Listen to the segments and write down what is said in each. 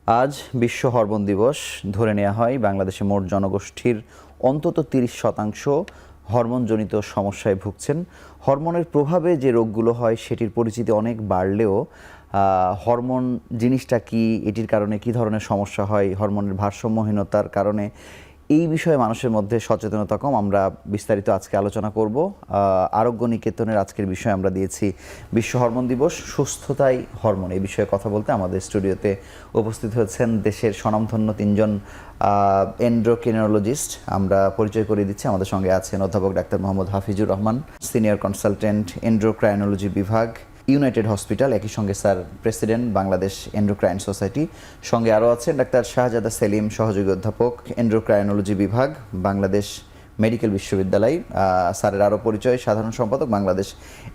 আজ বিশ্ব হরমোন দিবস। ধরে নেওয়া হয় বাংলাদেশে মোট জনগোষ্ঠীর অন্তত ৩০% হরমোনজনিত সমস্যায় ভুগছেন। হরমোনের প্রভাবে যে রোগগুলো হয় সেটির পরিচিতি অনেক বাড়লেও হরমোন জিনিসটা কি, এটির কারণে কি ধরনের সমস্যা হয়, হরমোনের ভারসাম্যহীনতার কারণে এই বিষয়ে মানুষের মধ্যে সচেতনতা কম। আমরা বিস্তারিত আজকে আলোচনা করব। আরোগ্য নিকেতনের আজকের বিষয় আমরা দিয়েছি বিশ্ব হরমোন দিবস, সুস্থতাই হরমোন। এই বিষয়ে কথা বলতে আমাদের স্টুডিওতে উপস্থিত হয়েছেন দেশের স্বনামধন্য 3জন এন্ডোক্রিনোলজিস্ট। আমরা পরিচয় করিয়ে দিচ্ছি। আমাদের সঙ্গে আছেন অধ্যাপক doctor Mohammad Hafizur Rahman, senior consultant endocrinology বিভাগ, ইউনাইটেড হসপিটাল, একই সঙ্গে sir president Bangladesh endocrine society. সঙ্গে আরও আছেন ডাক্তার শাহজাদা সেলিম, সহযোগী অধ্যাপক এন্ডোক্রাইনোলজি বিভাগ, বাংলাদেশ মেডিকেল বিশ্ববিদ্যালয়। স্যারের আরও পরিচয় সাধারণ সম্পাদক বাংলাদেশ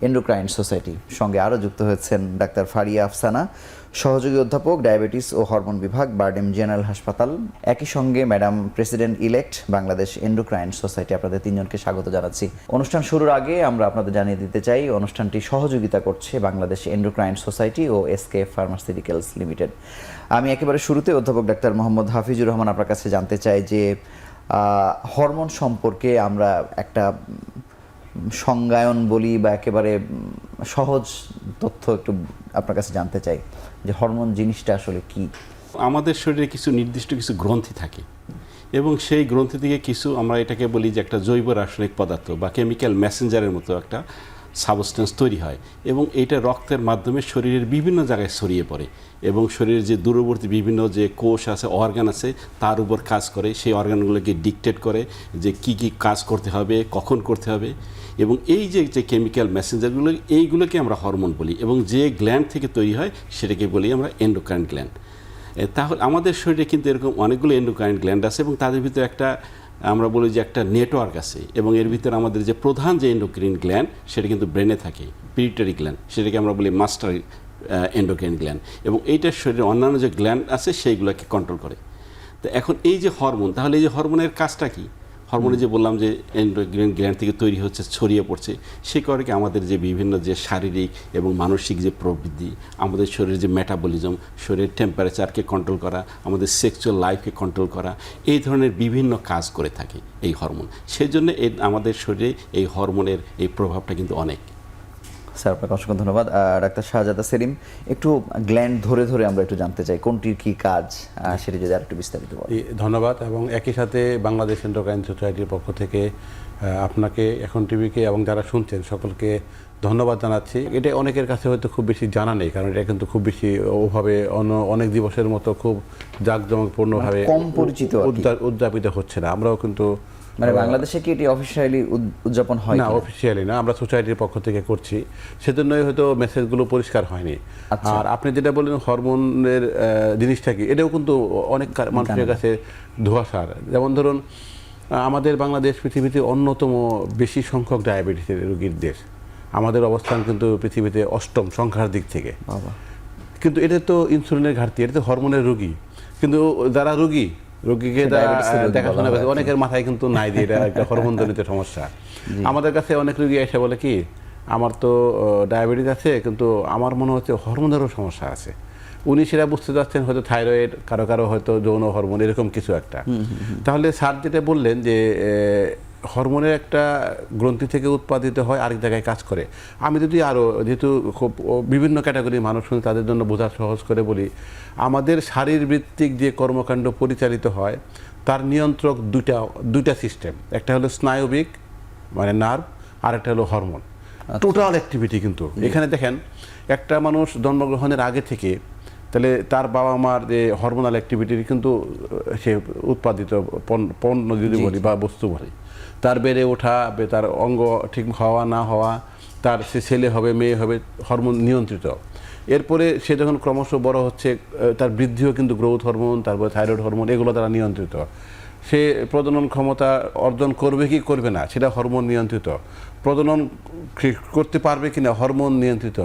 এন্ডোক্রাইন সোসাইটি। সঙ্গে আরও যুক্ত হয়েছেন ডাক্তার ফারিয়া আফসানা, সহযোগী অধ্যাপক ডায়াবেটিস ও হরমোন বিভাগ, বারডেম জেনারেল হাসপাতাল। একই সঙ্গে madam president elect Bangladesh endocrine society. আপনাদের 3জনকে স্বাগত জানাচ্ছি। অনুষ্ঠান শুরুর আগে আমরা আপনাদের জানিয়ে দিতে চাই অনুষ্ঠানটি সহযোগিতা করছে বাংলাদেশ এন্ডোক্রাইন সোসাইটি ও এসকে ফার্মাসিউটিক্যালস লিমিটেড। আমি একেবারে শুরুতে অধ্যাপক ডাক্তার মোহাম্মদ হাফিজুর রহমান আপনার কাছে জানতে চাই যে হরমোন সম্পর্কে আমরা একটা সংজ্ঞায়ন বলি বা একেবারে সহজ তথ্য একটু আপনার কাছে জানতে চাই যে হরমোন জিনিসটা আসলে কি। আমাদের শরীরে কিছু নির্দিষ্ট কিছু গ্রন্থি থাকে এবং সেই গ্রন্থি থেকে কিছু, আমরা এটাকে বলি যে একটা জৈব রাসায়নিক পদার্থ বা কেমিক্যাল মেসেঞ্জারের মতো একটা সাবস্টেন্স তৈরি হয় এবং এটা রক্তের মাধ্যমে শরীরের বিভিন্ন জায়গায় ছড়িয়ে পড়ে এবং শরীরের যে দূরবর্তী বিভিন্ন যে কোষ আছে, অর্গান আছে, তার উপর কাজ করে। সেই অর্গানগুলোকে ডিকটেট করে যে কি কি কাজ করতে হবে, কখন করতে হবে। এবং এই যে যে কেমিক্যাল মেসেঞ্জারগুলো, এইগুলোকে আমরা হরমোন বলি এবং যে গ্ল্যান্ড থেকে তৈরি হয় সেটাকে বলি আমরা এন্ডোক্রাইন গ্ল্যান্ড। তাহলে আমাদের শরীরে কিন্তু এরকম অনেকগুলো এন্ডোক্রাইন গ্ল্যান্ড আছে এবং তাদের ভিতরে একটা, আমরা বলি যে একটা নেটওয়ার্ক আছে এবং এর ভিতরে আমাদের যে প্রধান যে এন্ডোক্রাইন গ্ল্যান্ড সেটা কিন্তু ব্রেনে থাকে, পিটুইটারি গ্ল্যান্ড, সেটাকে আমরা বলি মাস্টার এন্ডোক্রাইন গ্ল্যান্ড, এবং এইটার শরীরে অন্যান্য যে গ্ল্যান্ড আছে সেইগুলোকে কন্ট্রোল করে। তো এখন এই যে হরমোন, তাহলে এই যে হরমোনের কাজটা কি? হরমোনে যে বললাম যে এন্ডোক্রাইন গ্ল্যান্ড থেকে তৈরি হচ্ছে, ছড়িয়ে পড়ছে, সে করে কি আমাদের যে বিভিন্ন যে শারীরিক এবং মানসিক যে প্রবৃদ্ধি, আমাদের শরীরের যে মেটাবলিজম, শরীরের টেম্পারেচারকে কন্ট্রোল করা, আমাদের সেক্সুয়াল লাইফকে কন্ট্রোল করা, এই ধরনের বিভিন্ন কাজ করে থাকে এই হরমোন। সেই জন্য আমাদের শরীরে এই হরমোনের এই প্রভাবটা কিন্তু অনেক। স্যার আপনাকে অসংখ্য ধন্যবাদ। ডাক্তার শাহজাদা সেলিম, একটু গ্ল্যান্ড ধরে ধরে আমরা একটু জানতে চাই কোনটির কি কাজ, সেটি যদি আর একটু বিস্তারিত বলেন। ধন্যবাদ। এবং একই সাথে বাংলাদেশ এন্ডোক্রাইন সোসাইটির পক্ষ থেকে আপনাকে, এখন টিভিকে এবং যারা শুনছেন সকলকে ধন্যবাদ জানাচ্ছি। এটা অনেকের কাছে হয়তো খুব বেশি জানা নেই, কারণ এটা কিন্তু খুব বেশি ওভাবে অনেক দিবসের মতো খুব জাঁকজমকপূর্ণভাবে কম পরিচিত উদযাপিত হচ্ছে না। আমরাও কিন্তু মানে বাংলাদেশে কি এটি অফিসিয়ালি উদযাপন হয় না? অফিসিয়ালি না, আমরা সোসাইটির পক্ষ থেকে করছি, সেজন্যই হয়তো মেসেজগুলো পরিষ্কার হয়নি। আর আপনি যেটা বললেন হরমোনের জিনিসটা কি, এটাও কিন্তু অনেক মানুষের কাছে ধোঁয়াশার। যেমন ধরুন, আমাদের বাংলাদেশ পৃথিবীতে অন্যতম বেশি সংখ্যক ডায়াবেটিসের রোগীর দেশ। আমাদের অবস্থান কিন্তু পৃথিবীতে 8ম সংখ্যার দিক থেকে। কিন্তু এটা তো ইনসুলিনের ঘাটতি, এটা তো হরমোনের রোগী। কিন্তু যারা রোগীকে দেখাশোনা করে, অনেকের মাথায় কিন্তু নাই দিয়ে এটা একটা হরমোনজনিত সমস্যা। আমাদের কাছে অনেক রোগী এসে বলে কি, আমার তো ডায়াবেটিস আছে, কিন্তু আমার মনে হচ্ছে হরমোনেরও সমস্যা আছে। উনি সেটা বুঝতে চাচ্ছেন হয়তো থাইরয়েড, কারো কারো হয়তো যৌন হরমোন, এরকম কিছু একটা। তাহলে স্যার যেটা বললেন যে হরমোনের একটা গ্রন্থি থেকে উৎপাদিত হয়, আরেক জায়গায় কাজ করে। আমি যদি আরও, যেহেতু খুব বিভিন্ন ক্যাটাগরির মানুষ শুনি, তাদের জন্য বোঝা সহজ করে বলি, আমাদের শারীরবৃত্তিক যে কর্মকাণ্ড পরিচালিত হয় তার নিয়ন্ত্রক দুইটা সিস্টেম। একটা হলো স্নায়বিক মানে নার্ভ, আর একটা হলো হরমোন। টোটাল অ্যাক্টিভিটি কিন্তু এখানে দেখেন, একটা মানুষ জন্মগ্রহণের আগে থেকে, তাহলে তার বাবা মার যে হরমোনাল অ্যাক্টিভিটির কিন্তু সে উৎপাদিত পণ্য যদি বলি বা বস্তু বলি, তার বেড়ে ওঠা, তার অঙ্গ ঠিক হওয়া না হওয়া, তার সে ছেলে হবে মেয়ে হবে, হরমোন নিয়ন্ত্রিত। এরপরে সে যখন ক্রমশ বড় হচ্ছে, তার বৃদ্ধিও কিন্তু গ্রোথ হরমোন, তারপরে থাইরয়েড হরমোন, এগুলো দ্বারা নিয়ন্ত্রিত। সে প্রজনন ক্ষমতা অর্জন করবে কি করবে না, সেটা হরমোন নিয়ন্ত্রিত। প্রজনন করতে পারবে কিনা, হরমোন নিয়ন্ত্রিত।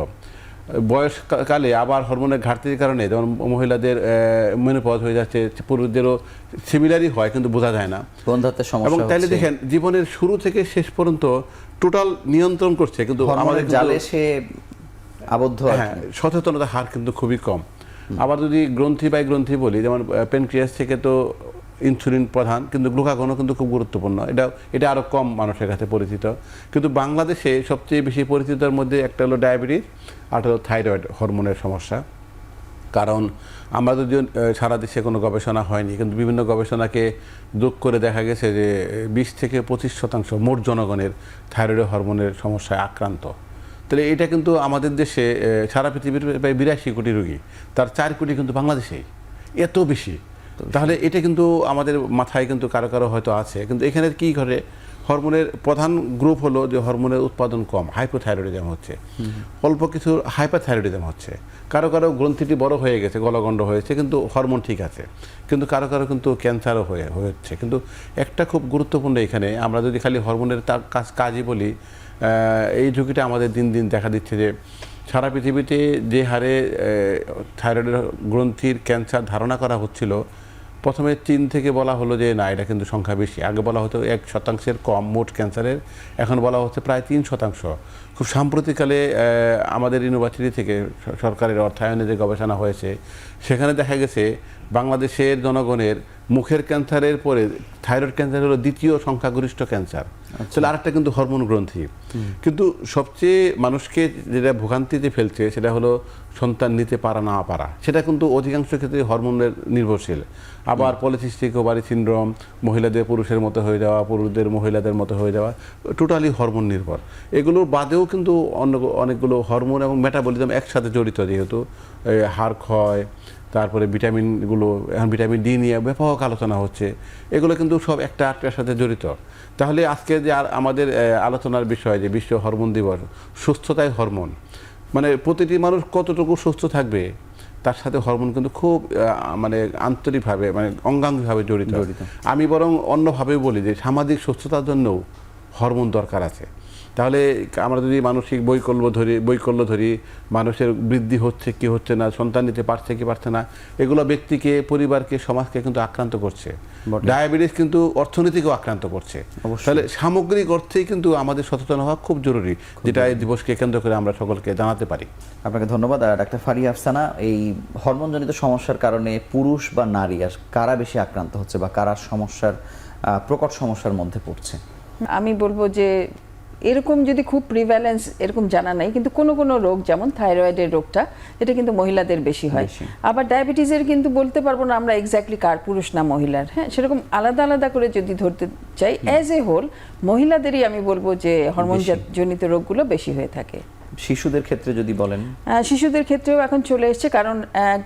বয়সকালে আবার হরমোনের ঘাটতির কারণে যেমন মহিলাদের মেনোপজ হয়ে যাচ্ছে, পুরুষদেরও সিমিলারই হয় কিন্তু বোঝা যায় না। এবং তাইলে দেখেন জীবনের শুরু থেকে শেষ পর্যন্ত টোটাল নিয়ন্ত্রণ করছে, কিন্তু আমাদের জালে সে আবদ্ধ। হ্যাঁ, সচেতনতার হার কিন্তু খুবই কম। আবার যদি গ্রন্থি বাই গ্রন্থি বলি, যেমন প্যানক্রিয়াস থেকে তো ইনসুলিন প্রধান, কিন্তু গ্লুকাগনও কিন্তু খুব গুরুত্বপূর্ণ। এটা আরও কম মানুষের কাছে পরিচিত। কিন্তু বাংলাদেশে সবচেয়ে বেশি পরিচিতর মধ্যে একটা হলো ডায়াবেটিস, আর হলো থাইরয়েড হরমোনের সমস্যা। কারণ আমরা যদিও সারা দেশে কোনো গবেষণা হয়নি, কিন্তু বিভিন্ন গবেষণাকে যোগ করে দেখা গেছে যে 20 থেকে 25% মোট জনগণের থাইরয়েড হরমোনের সমস্যায় আক্রান্ত। তাহলে এটা কিন্তু আমাদের দেশে সারা পৃথিবীর প্রায় 82 কোটি রোগী, তার 4 কোটি কিন্তু বাংলাদেশেই, এত বেশি। তাহলে এটা কিন্তু আমাদের মাথায় কিন্তু কারো কারো হয়তো আছে। কিন্তু এখানে কি করে, হরমোনের প্রধান গ্রুপ হলো যে হরমোনের উৎপাদন কম, হাইপোথাইরয়েডিজম হচ্ছে, অল্প কিছু হাইপারথাইরয়েডিজম হচ্ছে, কারো কারো গ্রন্থিটি বড় হয়ে গেছে, গলগণ্ড হয়েছে, কিন্তু হরমোন ঠিক আছে, কিন্তু কারো কারো কিন্তু ক্যান্সারও হচ্ছে। কিন্তু একটা খুব গুরুত্বপূর্ণ এখানে, আমরা যদি খালি হরমোনের কাজই বলি, এই ঝুঁকিটা আমাদের দিন দিন দেখা দিচ্ছে যে সারা পৃথিবীতে যে হারে থাইরয়েডের গ্রন্থির ক্যান্সার ধারণা করা হচ্ছিল, প্রথমে চীন থেকে বলা হলো যে না, এটা কিন্তু সংখ্যা বেশি। আগে বলা হতো 1% কম মোট ক্যান্সারের, এখন বলা হচ্ছে প্রায় 3%। খুব সাম্প্রতিককালে আমাদের ইউনিভার্সিটি থেকে সরকারের অর্থায়নে যে গবেষণা হয়েছে, সেখানে দেখা গেছে বাংলাদেশের জনগণের মুখের ক্যান্সারের পরে থাইরয়েড ক্যান্সার হলো দ্বিতীয় সংখ্যাগরিষ্ঠ ক্যান্সার। তাহলে আরেকটা কিন্তু হরমোন গ্রন্থি। কিন্তু সবচেয়ে মানুষকে যেটা ভোগান্তিতে ফেলছে সেটা হলো সন্তান নিতে পারা না পারা, সেটা কিন্তু অধিকাংশ ক্ষেত্রে হরমোনের নির্ভরশীল। আবার পলিসিস্টিক ওভারি সিনড্রোম, মহিলাদের পুরুষের মতো হয়ে যাওয়া, পুরুষদের মহিলাদের মতো হয়ে যাওয়া, টোটালি হরমোন নির্ভর। এগুলোর বাদেও কিন্তু অনেকগুলো হরমোন এবং মেটাবলিজম একসাথে জড়িত, যেহেতু হাড় ক্ষয়, তারপরে ভিটামিনগুলো, এখন ভিটামিন ডি নিয়ে ব্যাপক আলোচনা হচ্ছে, এগুলো কিন্তু সব একটা আটটার সাথে জড়িত। তাহলে আজকে যে আমাদের আলোচনার বিষয় যে বিশ্ব হরমোন দিবস, সুস্থতায় হরমোন, মানে প্রতিটি মানুষ কতটুকু সুস্থ থাকবে তার সাথে হরমোন কিন্তু খুব মানে আন্তরিকভাবে, মানে অঙ্গাঙ্গিভাবে জড়িত। আমি বরং অন্যভাবে বলি যে সামাজিক সুস্থতার জন্যও হরমোন দরকার আছে। তাহলে আমরা যদি মানসিক বৈকল্য ধরি, মানুষের বৃদ্ধি হচ্ছে কি হচ্ছে না, সন্তান নিতে পারছে কি পারছে না, এগুলো ব্যক্তিকে, পরিবারকে, সমাজকে কিন্তু আক্রান্ত করছে। ডায়াবেটিস কিন্তু অর্থনীতিকেও আক্রান্ত করছে। তাহলে সামগ্রিক অর্থেই কিন্তু আমাদের সচেতন হওয়া খুব জরুরি, যেটা এই দিবসকে কেন্দ্র করে আমরা সকলকে জানাতে পারি। আপনাকে ধন্যবাদ। ডাক্তার ফারিয়া আফসানা, এই হরমোনজনিত সমস্যার কারণে পুরুষ বা নারী আর কারা বেশি আক্রান্ত হচ্ছে বা কারা সমস্যার প্রকট সমস্যার মধ্যে পড়ছে? আমি বলবো যে এরকম যদি খুব প্রিভ্যালেন্স এরকম জানা নাই, কিন্তু কোনো কোনো রোগ যেমন থাইরয়েডের রোগটা, এটা কিন্তু মহিলাদের বেশি হয়। আবার ডায়াবেটিসের কিন্তু বলতে পারবো না আমরা এক্স্যাক্টলি কার, পুরুষ না মহিলার। হ্যাঁ, সেরকম আলাদা আলাদা করে যদি ধরতে চাই, অ্যাজ এ হোল মহিলাদেরই আমি বলবো যে হরমোন জনিত রোগগুলো বেশি হয়ে থাকে। শিশুদের ক্ষেত্রে যদি বলেন? শিশুদের ক্ষেত্রেও এখন চলে এসছে, কারণ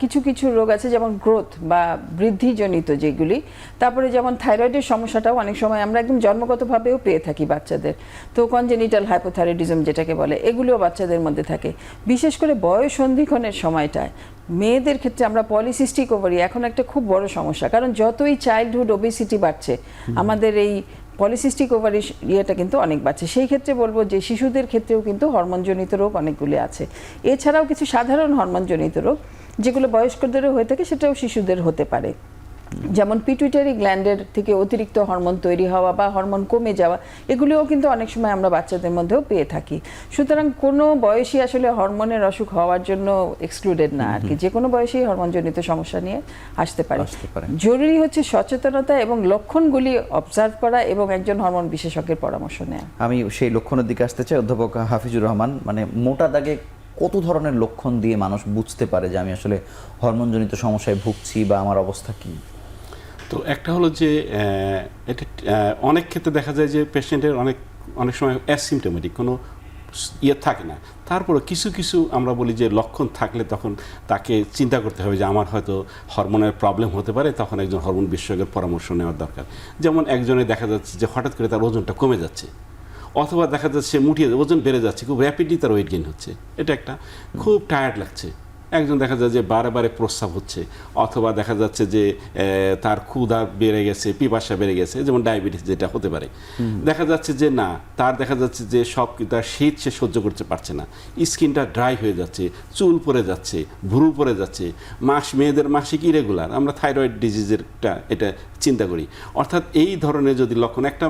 কিছু কিছু রোগ আছে যেমন গ্রোথ বা বৃদ্ধিজনিত যেগুলি, তারপরে যেমন থাইরয়েডের সমস্যাটাও অনেক সময় আমরা একদম জন্মগতভাবেও পেয়ে থাকি বাচ্চাদের। তো কনজেনিটাল হাইপোথাইরয়েডিজম যেটাকে বলে, এগুলোও বাচ্চাদের মধ্যে থাকে। বিশেষ করে বয়স সন্ধিক্ষণের সময়টায় মেয়েদের ক্ষেত্রে আমরা পলিসিস্টিক ওভারি এখন একটা খুব বড় সমস্যা, কারণ যতই চাইল্ডহুড ওবেসিটি বাড়ছে, আমাদের এই পলিসিস্টিক ওভারি ইয়েটা কিন্তু অনেক বাড়ছে। সেই ক্ষেত্রে বলবো যে শিশুদের ক্ষেত্রেও কিন্তু হরমোনজনিত রোগ অনেকগুলি আছে। এছাড়াও কিছু সাধারণ হরমোনজনিত রোগ যেগুলো বয়স্কদেরও হয়ে থাকে, সেটাও শিশুদের হতে পারে। যেমন পিটুইটারি গ্ল্যান্ডের থেকে অতিরিক্ত হরমোন তৈরি হওয়া বা হরমোন কমে যাওয়া, এগুলিও কিন্তু অনেক সময় আমরা বাচ্চাদের মধ্যেও পেয়ে থাকি। সুতরাং কোনো বয়সী আসলে হরমোনের অসুখ হওয়ার জন্য এক্সক্লুডেড না আর কি, যে কোনো বয়সেই হরমোনজনিত সমস্যা নিয়ে আসতে পারে। জরুরি হচ্ছে সচেতনতা এবং লক্ষণগুলি অবজার্ভ করা এবং একজন হরমোন বিশেষজ্ঞের পরামর্শ নেওয়া। আমি সেই লক্ষণের দিকে আসতে চাই। অধ্যাপক হাফিজুর রহমান, মানে মোটা দাগে কত ধরনের লক্ষণ দিয়ে মানুষ বুঝতে পারে যে আমি আসলে হরমোনজনিত সমস্যায় ভুগছি বা আমার অবস্থা কি? তো একটা হলো যে এটা অনেক ক্ষেত্রে দেখা যায় যে পেশেন্টের অনেক সময় অ্যাসিমটোমেটিক কোনো ইয়ে থাকে না, তারপরে কিছু কিছু আমরা বলি যে লক্ষণ থাকলে তখন তাকে চিন্তা করতে হবে যে আমার হয়তো হরমোনের প্রবলেম হতে পারে, তখন একজন হরমোন বিশেষজ্ঞের পরামর্শ নেওয়ার দরকার। যেমন একজনের দেখা যাচ্ছে যে হঠাৎ করে তার ওজনটা কমে যাচ্ছে, অথবা দেখা যাচ্ছে মুটিয়ে ওজন বেড়ে যাচ্ছে, খুব র্যাপিডলি তার ওয়েট গেইন হচ্ছে, এটা একটা খুব টায়ার্ড লাগছে। একজন দেখা যায় যে বারে বারে প্রস্রাব হচ্ছে, অথবা দেখা যাচ্ছে যে তার ক্ষুধা বেড়ে গেছে, পিপাসা বেড়ে গেছে, যেমন ডায়াবেটিস যেটা হতে পারে। দেখা যাচ্ছে যে না, তার দেখা যাচ্ছে যে সব তার শীত সে সহ্য করতে পারছে না, স্কিনটা ড্রাই হয়ে যাচ্ছে, চুল পড়ে যাচ্ছে, ভুরু পড়ে যাচ্ছে, মেয়েদের মাসিক ইরেগুলার, আমরা থাইরয়েড ডিজিজেরটা এটা চিন্তা করি। অর্থাৎ এই ধরনের যদি লক্ষণ, একটা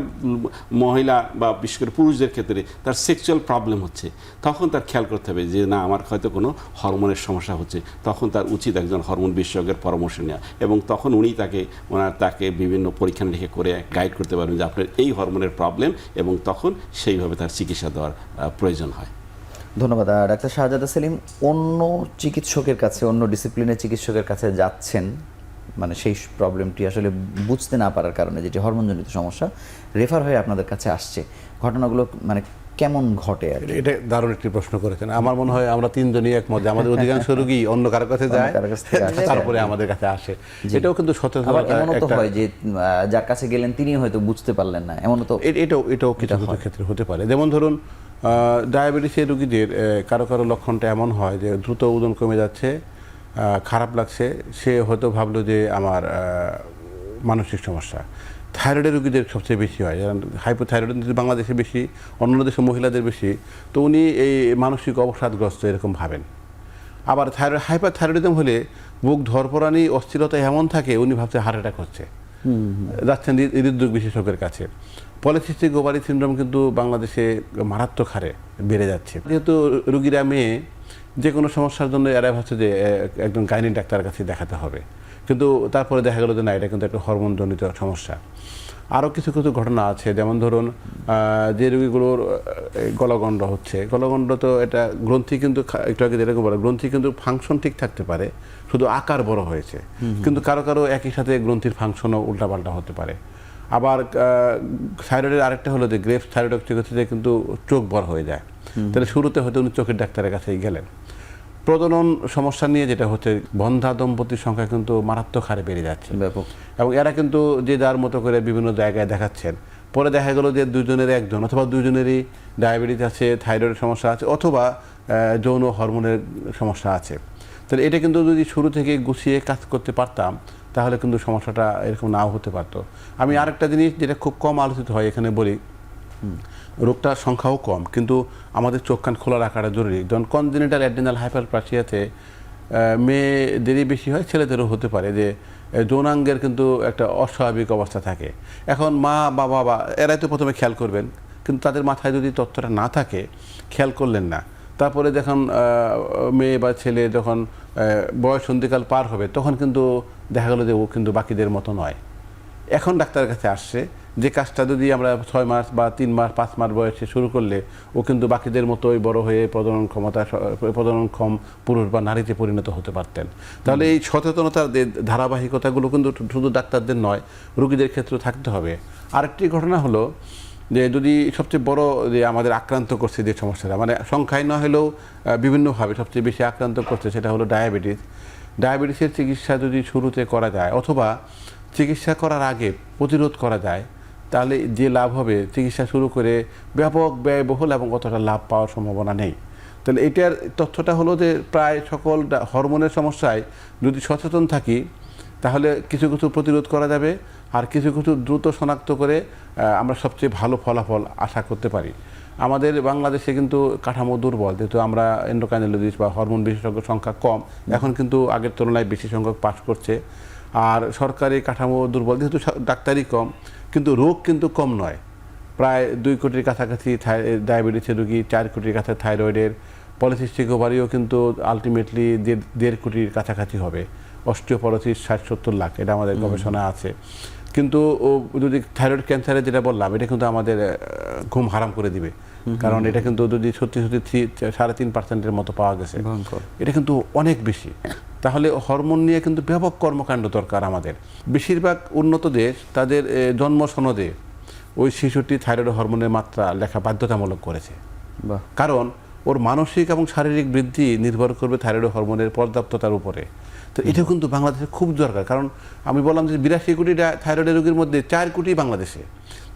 মহিলা বা বিশেষ করে পুরুষদের ক্ষেত্রে তার সেক্সুয়াল প্রবলেম হচ্ছে, তখন তার খেয়াল করতে হবে যে না, আমার হয়তো কোনো হরমোনের সমস্যা সমস্যা হচ্ছে, তখন তার উচিত একজন হরমোন বিশেষজ্ঞের পরামর্শ নেওয়া, এবং তখন উনি তাকে বিভিন্ন পরীক্ষা নিরীক্ষা করে গাইড করতে পারবেন যে আপনার এই হরমোনের প্রবলেম, এবং তখন সেইভাবে তার চিকিৎসা দেওয়ার প্রয়োজন হয়। ধন্যবাদ। ডাক্তার শাহজাদা সেলিম, অন্য চিকিৎসকের কাছে, অন্য ডিসিপ্লিনের চিকিৎসকের কাছে যাচ্ছেন, মানে সেই প্রবলেমটি আসলে বুঝতে না পারার কারণে, যেটি হরমোনজনিত সমস্যা, রেফার হয়ে আপনাদের কাছে আসছে, ঘটনাগুলো মানে কেমন ঘটে আর কি? এটা দারুণ একটি প্রশ্ন করেছেন। আমার মনে হয় আমরা তিনজনই একমত, আমাদের অধিকাংশ রোগী অন্য কারো কাছে যায়, কারো কাছ থেকে আসে। তারপরে আমাদের কাছে আসে। এটাও কিন্তু আবার সচেতনতা এমনও তো একটা, হয় যে যার কাছে গেলেন তিনি হয়তো বুঝতে পারলেন না, এমনও তো এটাও কিছু কিছু ক্ষেত্রে হতে পারে। যেমন ধরুন ডায়াবেটিসের রোগীদের কারো কারো লক্ষণটা এমন হয় যে দ্রুত ওজন কমে যাচ্ছে, খারাপ লাগছে, সে হয়তো ভাবলো যে আমার মানসিক সমস্যা। থাইরয়েডের রোগীদের সবচেয়ে বেশি হয়, যেমন হাইপোথাইরয়েডিজম বাংলাদেশে বেশি, অন্য দেশে মহিলাদের বেশি, তো উনি এই মানসিক অবসাদগ্রস্ত এরকম ভাবেন। আবার হাইপারথাইরয়েডিজম হলে বুক ধরপড়ানি, অস্থিরতা এমন থাকে, উনি ভাবছে হার্ট অ্যাটাক হচ্ছে, যাচ্ছেন হৃদরোগ বিশেষজ্ঞের কাছে। পলিসিস্টিক ওভারি সিনড্রোম কিন্তু বাংলাদেশে মারাত্মক হারে বেড়ে যাচ্ছে। যেহেতু রুগীরা মেয়ে, যে কোনো সমস্যার জন্য এরা ভাবছে যে একজন গাইনি ডাক্তারের কাছে দেখাতে হবে, কিন্তু তারপরে দেখা গেল যে না, এটা কিন্তু একটা হরমোনজনিত সমস্যা। আরও কিছু কিছু ঘটনা আছে, যেমন ধরুন যে রোগীগুলোর গলগণ্ড হচ্ছে, গলগণ্ড তো এটা গ্রন্থি, কিন্তু একটু আগে যেরকম বলে, গ্রন্থি কিন্তু ফাংশন ঠিক থাকতে পারে, শুধু আকার বড় হয়েছে, কিন্তু কারো কারো একই সাথে গ্রন্থির ফাংশনও উল্টাপাল্টা হতে পারে। আবার থাইরয়েডের আরেকটা হলো যে গ্রেভস থাইরয়েডেক্টোপ্যাথিতে কিন্তু চোখ বড় হয়ে যায়, তাহলে শুরুতে হয়তো উনি চোখের ডাক্তারের কাছেই গেলেন। প্রজনন সমস্যা নিয়ে যেটা হচ্ছে, বন্ধ্যা দম্পতির সংখ্যা কিন্তু মারাত্মক হারে বেড়ে যাচ্ছে, ব্যাপক, এবং এরা কিন্তু যে যার মতো করে বিভিন্ন জায়গায় দেখাচ্ছেন, পরে দেখা গেল যে দুজনের একজন অথবা দুজনেরই ডায়াবেটিস আছে, থাইরয়েডের সমস্যা আছে, অথবা যৌন হরমোনের সমস্যা আছে। তাহলে এটা কিন্তু যদি শুরু থেকে গুছিয়ে কাজ করতে পারতাম, তাহলে কিন্তু সমস্যাটা এরকম নাও হতে পারতো। আমি আরেকটা জিনিস যেটা খুব কম আলোচিত হয় এখানে বলি, রোগটার সংখ্যাও কম, কিন্তু আমাদের চোখ কান খোলা রাখাটা জরুরি। যেমন কনজেনিটাল অ্যাড্রিনাল হাইপারপ্লাসিয়াতে মেয়েদেরই বেশি হয়, ছেলেদেরও হতে পারে, যে যৌনাঙ্গের কিন্তু একটা অস্বাভাবিক অবস্থা থাকে। এখন মা বা বাবা এরাই তো প্রথমে খেয়াল করবেন, কিন্তু তাদের মাথায় যদি তথ্যটা না থাকে, খেয়াল করলেন না, তারপরে যখন মেয়ে বা ছেলে যখন বয়সন্ধিকাল পার হবে, তখন কিন্তু দেখা গেলো যে ও কিন্তু বাকিদের মতো নয়। এখন ডাক্তারের কাছে আসছে, যে কাজটা যদি আমরা 6 মাস বা 3 মাস 5 মাস বয়সে শুরু করলে, ও কিন্তু বাকিদের মতোই বড় হয়ে প্রজননক্ষম পুরুষ বা নারীতে পরিণত হতে পারতেন। তাহলে এই সচেতনতার ধারাবাহিকতাগুলো কিন্তু শুধু ডাক্তারদের নয়, রোগীদের ক্ষেত্রেও থাকতে হবে। আরেকটি ঘটনা হলো যে, যদি সবচেয়ে বড় যে আমাদের আক্রান্ত করছে যে সমস্যাটা, মানে সংখ্যায় না হলেও বিভিন্নভাবে সবচেয়ে বেশি আক্রান্ত করছে, সেটা হলো ডায়াবেটিস। ডায়াবেটিসের চিকিৎসা যদি শুরুতে করা যায়, অথবা চিকিৎসা করার আগে প্রতিরোধ করা যায়, তাহলে যে লাভ হবে, চিকিৎসা শুরু করে ব্যাপক ব্যয়বহুল এবং অতটা লাভ পাওয়ার সম্ভাবনা নেই। তাহলে এটার তথ্যটা হলো যে, প্রায় সকল হরমোনের সমস্যায় যদি সচেতন থাকি, তাহলে কিছু কিছু প্রতিরোধ করা যাবে, আর কিছু কিছু দ্রুত শনাক্ত করে আমরা সবচেয়ে ভালো ফলাফল আশা করতে পারি। আমাদের বাংলাদেশে কিন্তু কাঠামো দুর্বল, যেহেতু আমরা এন্ডোক্রাইনোলজিস্ট বা হরমোন বিশেষজ্ঞ সংখ্যা কম, এখন কিন্তু আগের তুলনায় বেশি সংখ্যক পাস করছে। আর সরকারি কাঠামো দুর্বল, যেহেতু ডাক্তারই কম, কিন্তু রোগ কিন্তু কম নয়। প্রায় 2 কোটির কাছাকাছি ডায়াবেটিসের রোগী, 4 কোটির কাছে থাইরয়েডের, পলিসিস্টিক ওভারিও কিন্তু আলটিমেটলি 1.5 কোটির কাছাকাছি হবে, অস্টিওপরোসিস 60-70 লাখ, এটা আমাদের গবেষণা আছে। কিন্তু যদি থাইরয়েড ক্যান্সারে যেটা বললাম, এটা কিন্তু আমাদের ঘুম হারাম করে দিবে, কারণ এটা কিন্তু যদি সত্যি 3.5% মতো পাওয়া গেছে, এটা কিন্তু অনেক বেশি। তাহলে হরমোন নিয়ে কিন্তু ব্যাপক কর্মকাণ্ড দরকার আমাদের। বেশিরভাগ উন্নত দেশ তাদের জন্ম সনদে ওই শিশুটি থাইরয়েড হরমোনের মাত্রা লেখা বাধ্যতামূলক করেছে, কারণ ওর মানসিক এবং শারীরিক বৃদ্ধি নির্ভর করবে থাইরয়েড হরমোনের পর্যাপ্ততার উপরে। তো এটাও কিন্তু বাংলাদেশে খুব দরকার, কারণ আমি বললাম যে 82 কোটি থাইরয়েড রোগীর মধ্যে 4 কোটি বাংলাদেশে।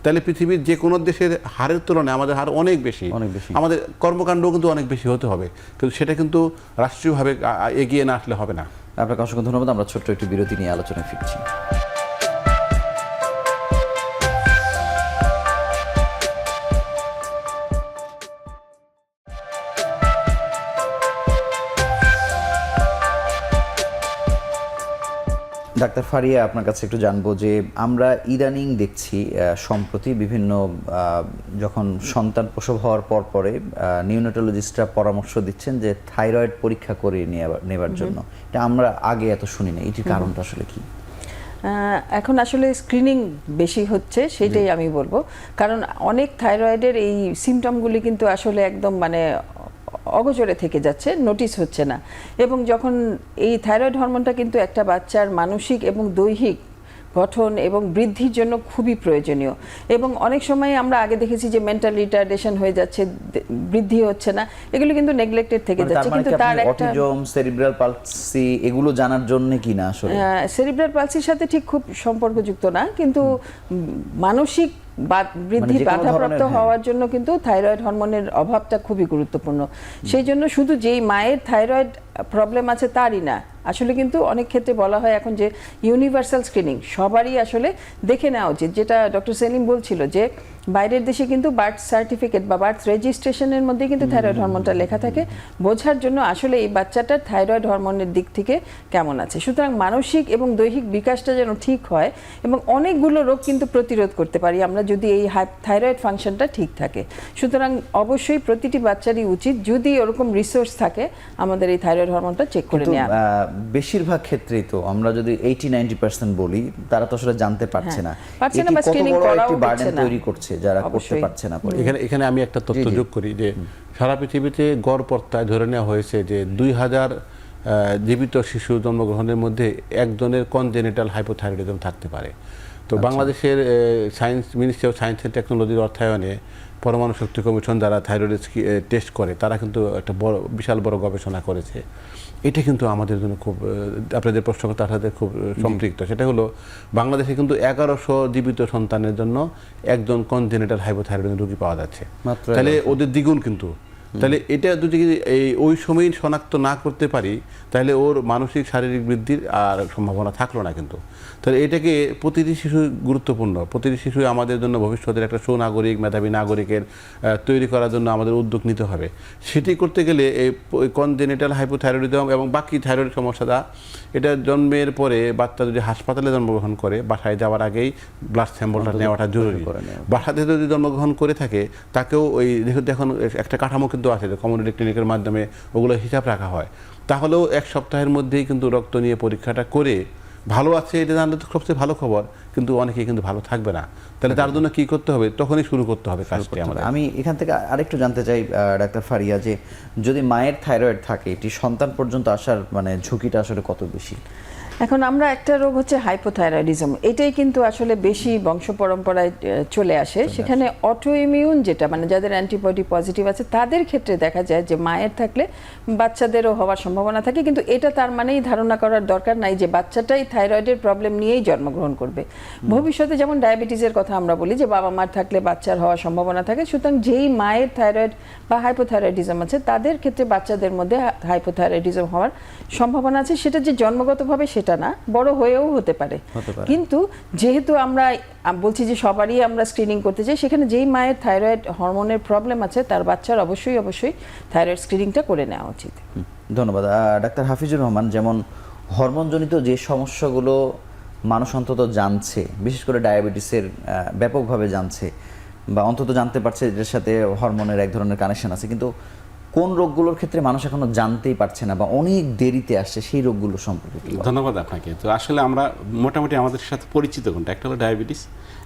তাহলে পৃথিবীর যে কোনো দেশের হারের তুলনায় আমাদের হার অনেক বেশি, আমাদের কর্মকাণ্ড কিন্তু অনেক বেশি হতে হবে, কিন্তু সেটা কিন্তু রাষ্ট্রীয়ভাবে এগিয়ে না আসলে হবে না। আপনাকে অসংখ্য ধন্যবাদ। আমরা ছোট্ট একটি বিরতি নিয়ে আলোচনায় ফিরছি। ডাক্তার ফারিয়া, আপনার কাছে একটু জানবো যে আমরা ইদানিং দেখছি সম্প্রতি বিভিন্ন যখন সন্তান প্রসব হওয়ার পরে নিউনেটোলজিস্টরা পরামর্শ দিচ্ছেন যে থাইরয়েড পরীক্ষা করে নেবার জন্য। এটা আমরা আগে এত শুনি না, এটির কারণটা আসলে কি? এখন আসলে স্ক্রিনিং বেশি হচ্ছে, সেটাই আমি বলবো। কারণ অনেক থাইরয়েডের এই সিমটমগুলি কিন্তু আসলে একদম মানে অগোচরে থেকে যাচ্ছে, নোটিস হচ্ছে না। এবং যখন এই থাইরয়েড হরমোনটা কিন্তু একটা বাচ্চার মানসিক এবং দৈহিক গঠন এবং বৃদ্ধির জন্য খুবই প্রয়োজনীয়। এবং অনেক সময় আমরা আগে দেখেছি যে মেন্টাল রিটার্ডেশন হয়ে যাচ্ছে, বৃদ্ধি হচ্ছে না, এগুলো কিন্তু নেগলেক্টেড থেকে যাচ্ছে। কিন্তু তার একটা অটিজম, সেরিব্রাল পালসি এগুলো জানার জন্য কি না আসলে সেরিব্রাল পালসির সাথে ঠিক খুব সম্পর্কযুক্ত না, কিন্তু মানসিক বৃদ্ধি বাধাপ্রাপ্ত হওয়ার জন্য কিন্তু থাইরয়েড হরমোনের অভাবটা খুবই গুরুত্বপূর্ণ। সেই জন্য শুধু যেই মায়ের থাইরয়েড প্রবলেম আছে তারই না, আসলে কিন্তু অনেক ক্ষেত্রে বলা হয় এখন যে ইউনিভার্সাল স্ক্রিনিং সবারই আসলে দেখে নেওয়া উচিত। যেটা ডক্টর সেলিম বলছিল যে বাইরের দেশে কিন্তু বার্থ সার্টিফিকেট বা বার্থ রেজিস্ট্রেশনের মধ্যে কিন্তু থাইরয়েড হরমোনটা লেখা থাকে, বোঝার জন্য আসলে এই বাচ্চাটার থাইরয়েড হরমোনের দিক থেকে কেমন আছে। সুতরাং মানসিক এবং দৈহিক বিকাশটা যেন ঠিক হয় এবং অনেকগুলো রোগ কিন্তু প্রতিরোধ করতে পারি আমরা যদি এই থাইরয়েড ফাংশনটা ঠিক থাকে। সুতরাং অবশ্যই প্রতিটি বাচ্চারই উচিত যদি ওরকম রিসোর্স থাকে আমাদের এই থাইরয়েড হরমোনটা চেক করে নেওয়া। বেশিরভাগ ক্ষেত্রেই তো আমরা যদি 80-90% বলি, তারা তো আসলে জানতে পারছে না, পারছে না বা স্ক্রিনিং করাও হচ্ছে না, তৈরি করছে যারা করতে পারছে না। এখানে আমি একটা তথ্য যোগ করি যে সারা পৃথিবীতে গড় পর্তায় ধরে নেওয়া হয়েছে যে 2000 জীবিত শিশু জন্মগ্রহণের মধ্যে একজনের কনজেনিটাল হাইপোথাইরয়েডিজম থাকতে পারে। তো বাংলাদেশের science, ministry of science and টেকনোলজির অর্থায়নে পরমাণু শক্তি কমিশন যারা থাইরয়েড টেস্ট করে তারা কিন্তু একটা বিশাল বড় গবেষণা করেছে। এটা কিন্তু আমাদের জন্য খুব, আপনাদের প্রশ্ন তার সাথে খুব সম্পৃক্ত। সেটা হলো বাংলাদেশে কিন্তু 1100 জীবিত সন্তানের জন্য একজন কনজেনিটাল হাইপোথাইরয়েডিজম রোগী পাওয়া যাচ্ছে, তাহলে ওদের দ্বিগুণ কিন্তু। তাহলে এটা যদি ওই সময় শনাক্ত না করতে পারি তাহলে ওর মানসিক শারীরিক বৃদ্ধির আর সম্ভাবনা থাকলো না কিন্তু। তাহলে এটাকে প্রতিটি শিশু গুরুত্বপূর্ণ, প্রতিটি শিশু আমাদের জন্য ভবিষ্যতের একটা সুনাগরিক, মেধাবী নাগরিকের তৈরি করার জন্য আমাদের উদ্যোগ নিতে হবে। সেটি করতে গেলে এই কনজেনিটাল হাইপোথাইরয়েডিজম এবং বাকি থাইরয়েড সমস্যাটা, এটা জন্মের পরে বাচ্চা যদি হাসপাতালে জন্মগ্রহণ করে বাসায় যাওয়ার আগেই ব্লাড স্যাম্পলটা নেওয়াটা জরুরি। বাসাতে যদি জন্মগ্রহণ করে থাকে তাকেও ওই যেহেতু এখন একটা কাঠামো কিন্তু আছে যে কমিউনিটি ক্লিনিকের মাধ্যমে ওগুলো হিসাব রাখা হয়, তাহলেও 1 সপ্তাহের মধ্যেই কিন্তু রক্ত নিয়ে পরীক্ষাটা করে ভালো আছে এটা জানলে তো সবচেয়ে ভালো খবর, কিন্তু অনেকেই কিন্তু ভালো থাকবে না। তাহলে তার জন্য কি করতে হবে? তখনই শুরু করতে হবে কাজটি আমাদের। আমি এখান থেকে আরেকটু জানতে চাই ডাক্তার ফারিয়া, যে যদি মায়ের থাইরয়েড থাকে এটি সন্তান পর্যন্ত আসার মানে ঝুঁকিটা আসলে কত বেশি? এখন আমরা একটা রোগ হচ্ছে হাইপোথাইরয়েডিজম, এটাই কিন্তু আসলে বেশি বংশ পরম্পরায় চলে আসে। সেখানে অটোইমিউন যেটা মানে যাদের অ্যান্টিবডি পজিটিভ আছে তাদের ক্ষেত্রে দেখা যায় যে মায়ের থাকলে বাচ্চাদেরও হওয়ার সম্ভাবনা থাকে, কিন্তু এটা তার মানেই ধারণা করার দরকার নাই যে বাচ্চাটাই থাইরয়েডের প্রবলেম নিয়েই জন্মগ্রহণ করবে। ভবিষ্যতে যেমন ডায়াবেটিসের কথা আমরা বলি যে বাবা মার থাকলে বাচ্চার হওয়ার সম্ভাবনা থাকে, সুতরাং যেই মায়ের থাইরয়েড বা হাইপোথাইরয়েডিজম আছে তাদের ক্ষেত্রে বাচ্চাদের মধ্যে হাইপোথাইরয়েডিজম হওয়ার সম্ভাবনা আছে। সেটা যে জন্মগতভাবে সেটা না, বড় হয়েও হতে পারে। কিন্তু যেহেতু আমরা বলছি যে সবারই আমরা স্ক্রিনিং করতে চাই, সেখানে যেই মায়ের থাইরয়েড হরমোনের প্রবলেম আছে তার বাচ্চার অবশ্যই থাইরয়েড স্ক্রিনিংটা করে নেওয়া উচিত। ধন্যবাদ ডাক্তার হাফিজুর রহমান। যেমন হরমোনজনিত যে সমস্যাগুলো মানুষ অন্তত জানছে, বিশেষ করে ডায়াবেটিসের ব্যাপকভাবে জানছে বা অন্তত জানতে পারছে এটার সাথে হরমোনের এক ধরনের কানেকশন আছে, কিন্তু কোন রোগগুলোর ক্ষেত্রে মানুষ এখনো জানতেই পারছে না বা অনেক দেরিতে আসছে, সেই রোগগুলো সম্পর্কে? ধন্যবাদ আপনাকে। তো আসলে আমরা মোটামুটি আমাদের সাথে পরিচিত কোনটা, একটা হলো ডায়াবেটিস,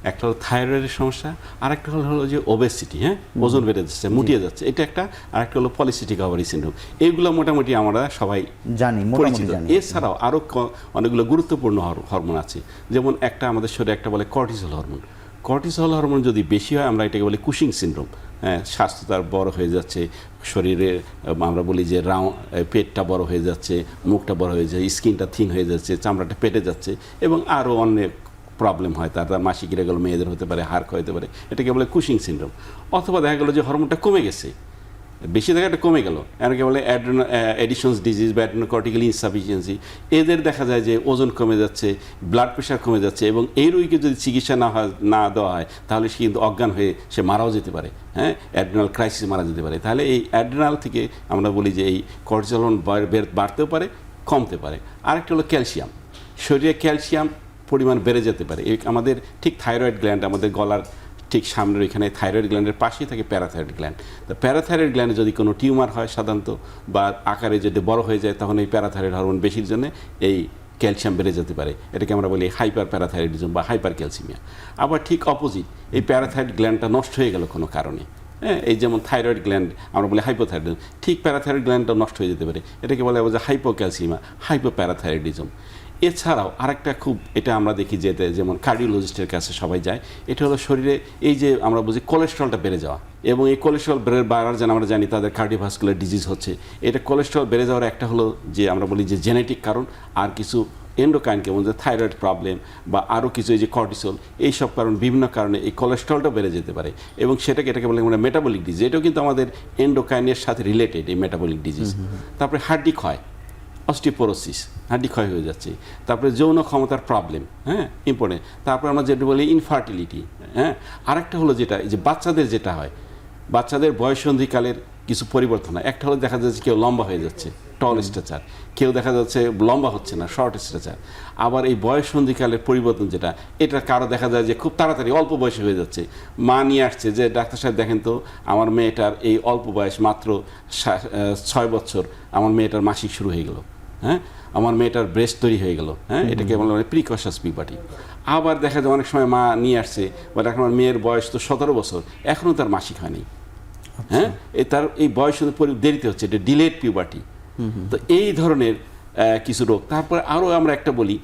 একটা হলো থাইরয়েডের সমস্যা, আর একটা হলো যে ওবেসিটি, হ্যাঁ, ওজন বেড়ে যাচ্ছে, মুটিয়ে যাচ্ছে, এটা একটা, আর একটা হলো পলিসিস্টিক ওভারি সিনড্রোম। এইগুলো মোটামুটি আমরা সবাই জানি, পরিচিত। এছাড়াও আরও অনেকগুলো গুরুত্বপূর্ণ হরমোন আছে, যেমন একটা আমাদের শরীরে একটা বলে কর্টিসল হরমোন। কর্টিসল হরমোন যদি বেশি হয় আমরা এটাকে বলি কুশিং সিনড্রোম। হ্যাঁ, স্বাস্থ্য তার বড় হয়ে যাচ্ছে, শরীরে আমরা বলি যে পেটটা বড় হয়ে যাচ্ছে, মুখটা বড় হয়ে যাচ্ছে, স্কিনটা থিন হয়ে যাচ্ছে, চামড়াটা পেটে যাচ্ছে, এবং আরও অনেক প্রবলেম হয়। তার মাসিক রেগুলো মেয়েদের হতে পারে, হাড় হতে পারে, এটাকে বলে কুশিং সিনড্রোম। অথবা দেখা গেলো যে হরমোনটা কমে গেছে, বেশি জায়গাটা কমে গেল, এটাকে বলে এডিশনস ডিজিজ বা অ্যাড্রেনোকর্টিক্যাল ইনসাফিসিয়েন্সি। এদের দেখা যায় যে ওজন কমে যাচ্ছে, ব্লাড প্রেশার কমে যাচ্ছে, এবং এই রোগীকে যদি চিকিৎসা না দেওয়া হয় তাহলে সে কিন্তু অজ্ঞান হয়ে সে মারাও যেতে পারে। হ্যাঁ, অ্যাড্রেনাল ক্রাইসিস মারা যেতে পারে। তাহলে এই অ্যাড্রেনাল থেকে আমরা বলি যে এই কর্টিসল বাড়তেও পারে, কমতে পারে। আরেকটা হলো ক্যালসিয়াম। শরীরে ক্যালসিয়াম পরিমাণ বেড়ে যেতে পারে। আমাদের ঠিক থাইরয়েড গ্ল্যান্ড, আমাদের গলার ঠিক সামনের ওইখানে থাইরয়েড গ্ল্যান্ডের পাশেই থাকে প্যারাথাইরয়েড গ্ল্যান্ড। তো প্যারাথাইরয়েড গ্ল্যান্ডে যদি কোনো টিউমার হয় সাধারণত বা আকারে যদি বড় হয়ে যায়, তখন এই প্যারাথাইরয়েড হরমোন বেশির জন্য এই ক্যালসিয়াম বেড়ে যেতে পারে। এটাকে আমরা বলি হাইপার প্যারাথাইরয়েডিজম বা হাইপার ক্যালসিমিয়া। আবার ঠিক অপোজিট, এই প্যারাথাইরয়েড গ্ল্যান্ডটা নষ্ট হয়ে গেল কোনো কারণে, হ্যাঁ, এই যেমন থাইরয়েড গ্ল্যান্ড আমরা বলি হাইপোথাইরয়েডিজম, ঠিক প্যারাথাইরয়েড গ্ল্যান্ডটা নষ্ট হয়ে যেতে পারে। এটাকে বলা হয় যে হাইপোক্যালসিমিয়া, হাইপোপ্যারাথাইরয়েডিজম। এছাড়াও আরেকটা খুব, এটা আমরা দেখি যে যেমন কার্ডিওলজিস্টের কাছে সবাই যায়, এটা হলো শরীরে এই যে আমরা বুঝি কোলেস্ট্রলটা বেড়ে যাওয়া, এবং এই কোলেস্ট্রল বাড়ার জন্য আমরা জানি তাদের কার্ডিওভাস্কুলার ডিজিজ হচ্ছে। এটা কোলেস্ট্রল বেড়ে যাওয়ার একটা হলো যে আমরা বলি যে জেনেটিক কারণ, আর কিছু এন্ডোক্রাইন কেমন যে থাইরয়েড প্রবলেম বা আরও কিছু এই যে কর্টিসল, এইসব কারণ, বিভিন্ন কারণে এই কোলেস্ট্রলটা বেড়ে যেতে পারে, এবং এটাকে বলে আমরা মেটাবলিক ডিজিজ। এটাও কিন্তু আমাদের এন্ডোক্রাইনের সাথে রিলেটেড, এই মেটাবলিক ডিজিজ। তারপরে হাড্ডি ক্ষয়, অস্টিওপোরোসিস, হাড্ডি ক্ষয় হয়ে যাচ্ছে। তারপরে যৌন ক্ষমতার প্রবলেম, হ্যাঁ, ইম্পর্টেন্ট। তারপরে আমরা যেটা বলি ইনফার্টিলিটি, হ্যাঁ। আরেকটা হলো যেটা এই যে বাচ্চাদের যেটা হয়, বাচ্চাদের বয়ঃসন্ধিকালের কিছু পরিবর্তন হয়। একটা হলো দেখা যাচ্ছে কেউ লম্বা হয়ে যাচ্ছে, টল স্ট্রেচার, কেউ দেখা যাচ্ছে লম্বা হচ্ছে না, শর্ট স্ট্রেচার। আবার এই বয়ঃসন্ধিকালের পরিবর্তন যেটা, এটা কারো দেখা যায় যে খুব তাড়াতাড়ি অল্প বয়সে হয়ে যাচ্ছে। মা নিয়ে আসছে যে ডাক্তার সাহেব দেখেন তো আমার মেয়েটার এই অল্প বয়স, মাত্র 6 বছর, আমার মেয়েটার মাসিক শুরু হয়ে গেল, হ্যাঁ, আমার মেয়েটার ব্রেস্ট তৈরি হয়ে গেল, হ্যাঁ, এটাকে বলা হয় প্রিকশাস পিউবার্টি। আবার দেখা যায় অনেক সময় মা নিয়ে আসছে, বলে এখন আমার মেয়ের বয়স তো 17 বছর, এখনও তার মাসিক হয়নি, হ্যাঁ, তার এই বয়স দেরিতে হচ্ছে, এটা ডিলেড পিউবার্টি। তো এই ধরনের কিছু রোগ। তারপরে আরও আমরা একটা বলি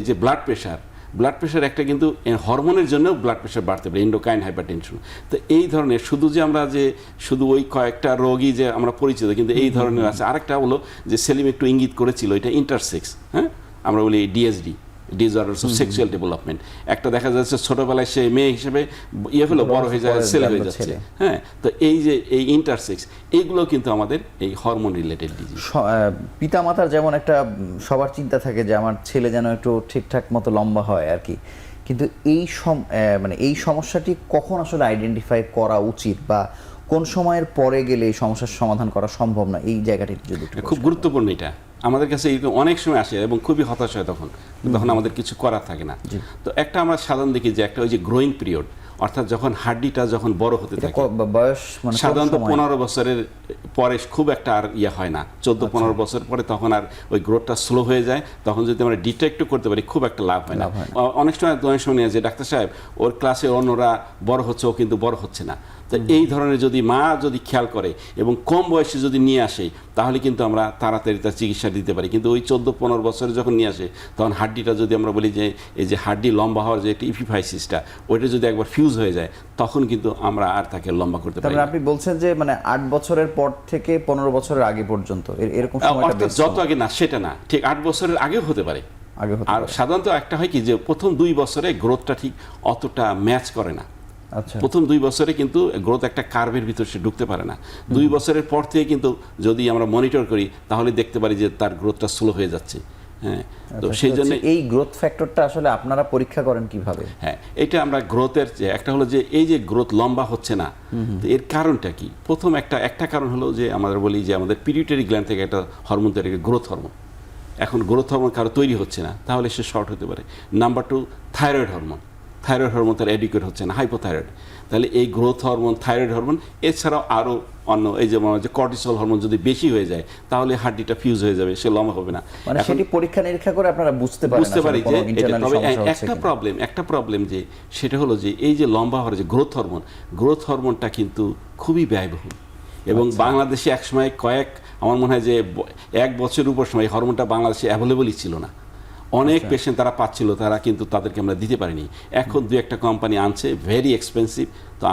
যে ব্লাড প্রেশার একটা কিন্তু হরমোনের জন্য ব্লাড প্রেশার বাড়তে পারে, এন্ডোক্রাইন হাইপারটেনশন। তো এই ধরনের শুধু যে আমরা যে শুধু ওই কয়েকটা রোগই যে আমরা পরিচিত, কিন্তু এই ধরনের আছে। আরেকটা হলো যে সেলিম একটু ইঙ্গিত করেছিল, এটা ইন্টারসেক্স, হ্যাঁ, আমরা বলি DSD, disorders of sexual development. একটা দেখা যাচ্ছে ছোটবেলায় সে মেয়ে হিসেবে ইয়ে হলো, বড় হয়ে যায়, ছেলে হয়ে যাচ্ছে, হ্যাঁ। তো এই যে এই ইন্টারসেক্স, এইগুলো কিন্তু আমাদের এই হরমোন রিলেটেড ডিজিজ। পিতামাতার যেমন একটা সবার চিন্তা থাকে যে আমার ছেলে যেন একটু ঠিকঠাক মতো লম্বা হয় আর কি, কিন্তু এই সমস্যাটি কখন আসলে আইডেন্টিফাই করা উচিত, বা কোন সময়ের পরে গেলে এই সমস্যার সমাধান করা সম্ভব না, এই জায়গাটি যদি খুব গুরুত্বপূর্ণ। এটা আমাদের কাছে অনেক সময় আসে এবং খুবই হতাশ হয়, তখন আমাদের কিছু করার থাকে না। তো একটা আমরা সাধারণ দেখি যে একটা ওই যে গ্রোয়িং পিরিয়ড, অর্থাৎ যখন হাড্ডিটা যখন বড় হতে থাকে, বয়স সাধারণত 15 বছরের পরে খুব একটা আর ইয়ে হয় না, 14-15 বছর পরে তখন আর ওই গ্রোথটা স্লো হয়ে যায়। তখন যদি আমরা ডিটেক্টও করতে পারি, খুব একটা লাভ হয় না। অনেক সময় নিয়ে যে ডাক্তার সাহেব ওর ক্লাসে অন্যরা বড় হচ্ছে, ও কিন্তু বড় হচ্ছে না। তো এই ধরনের যদি মা খেয়াল করে এবং কম বয়সে যদি নিয়ে আসে, তাহলে কিন্তু আমরা তাড়াতাড়ি তার চিকিৎসা দিতে পারি। কিন্তু ওই 14-15 বছরে যখন নিয়ে আসে, তখন হাড্ডিটা যদি আমরা বলি যে এই যে হাড্ডি লম্বা হওয়ার যে একটা ইপিফাইসিসটা, ওইটা যদি একবার ফিউজ হয়ে যায়, তখন কিন্তু আমরা আর তাকে লম্বা করতে পারি। আপনি বলছেন যে 8 বছরের পর থেকে 15 বছরের আগে পর্যন্ত এরকম সময়টা যত আগে না, সেটা না, ঠিক 8 বছরের আগেও হতে পারে। আর সাধারণত একটা হয় কি যে প্রথম 2 বছরে গ্রোথটা ঠিক অতটা ম্যাচ করে না। প্রথম 2 বছরে কিন্তু গ্রোথ একটা কার্ভের ভিতর সে ঢুকতে পারে না। 2 বছরের পর থেকে কিন্তু যদি আমরা মনিটর করি, তাহলে দেখতে পারি যে তার গ্রোথটা স্লো হয়ে যাচ্ছে, হ্যাঁ। তো সেই জন্য এই গ্রোথ ফ্যাক্টরটা আসলে আপনারা পরীক্ষা করেন কিভাবে? হ্যাঁ, এটা আমরা গ্রোথের যে একটা হলো যে এই যে গ্রোথ লম্বা হচ্ছে না, তো এর কারণটা কি? প্রথম একটা কারণ হলো যে আমরা বলি যে আমাদের পিটিউটারি গ্ল্যান্ড থেকে একটা হরমোন তৈরি, গ্রোথ হরমোন। এখন গ্রোথ হরমোন কারো তৈরি হচ্ছে না, তাহলে সে শর্ট হতে পারে। নাম্বার 2, থাইরয়েড হরমোন তার অ্যাডিকুয়েট হচ্ছে না, হাইপোথাইরয়েড। তাহলে এই গ্রোথ হরমোন, থাইরয়েড হরমোন, এছাড়াও আরও অন্য এই যে কর্টিসল হরমোন যদি বেশি হয়ে যায়, তাহলে হাড্ডিটা ফিউজ হয়ে যাবে, সে লম্বা হবে না। সেটি পরীক্ষা নিরীক্ষা করে আপনারা বুঝতে পারি যে একটা প্রবলেম যে সেটা হলো যে এই যে লম্বা হওয়ার যে গ্রোথ হরমোনটা কিন্তু খুবই ব্যয়বহুল। এবং বাংলাদেশে একসময় আমার মনে হয় যে 1 বছরের উপর সময় হরমোনটা বাংলাদেশে অ্যাভেলেবলই ছিল না। অনেক পেশেন্ট তারা পাচ্ছিল, তারা কিন্তু তাদেরকে আমরা দিতে পারিনি। এখন 2-1টা কোম্পানি আনছে, ভেরি এক্সপেন্সিভ। তো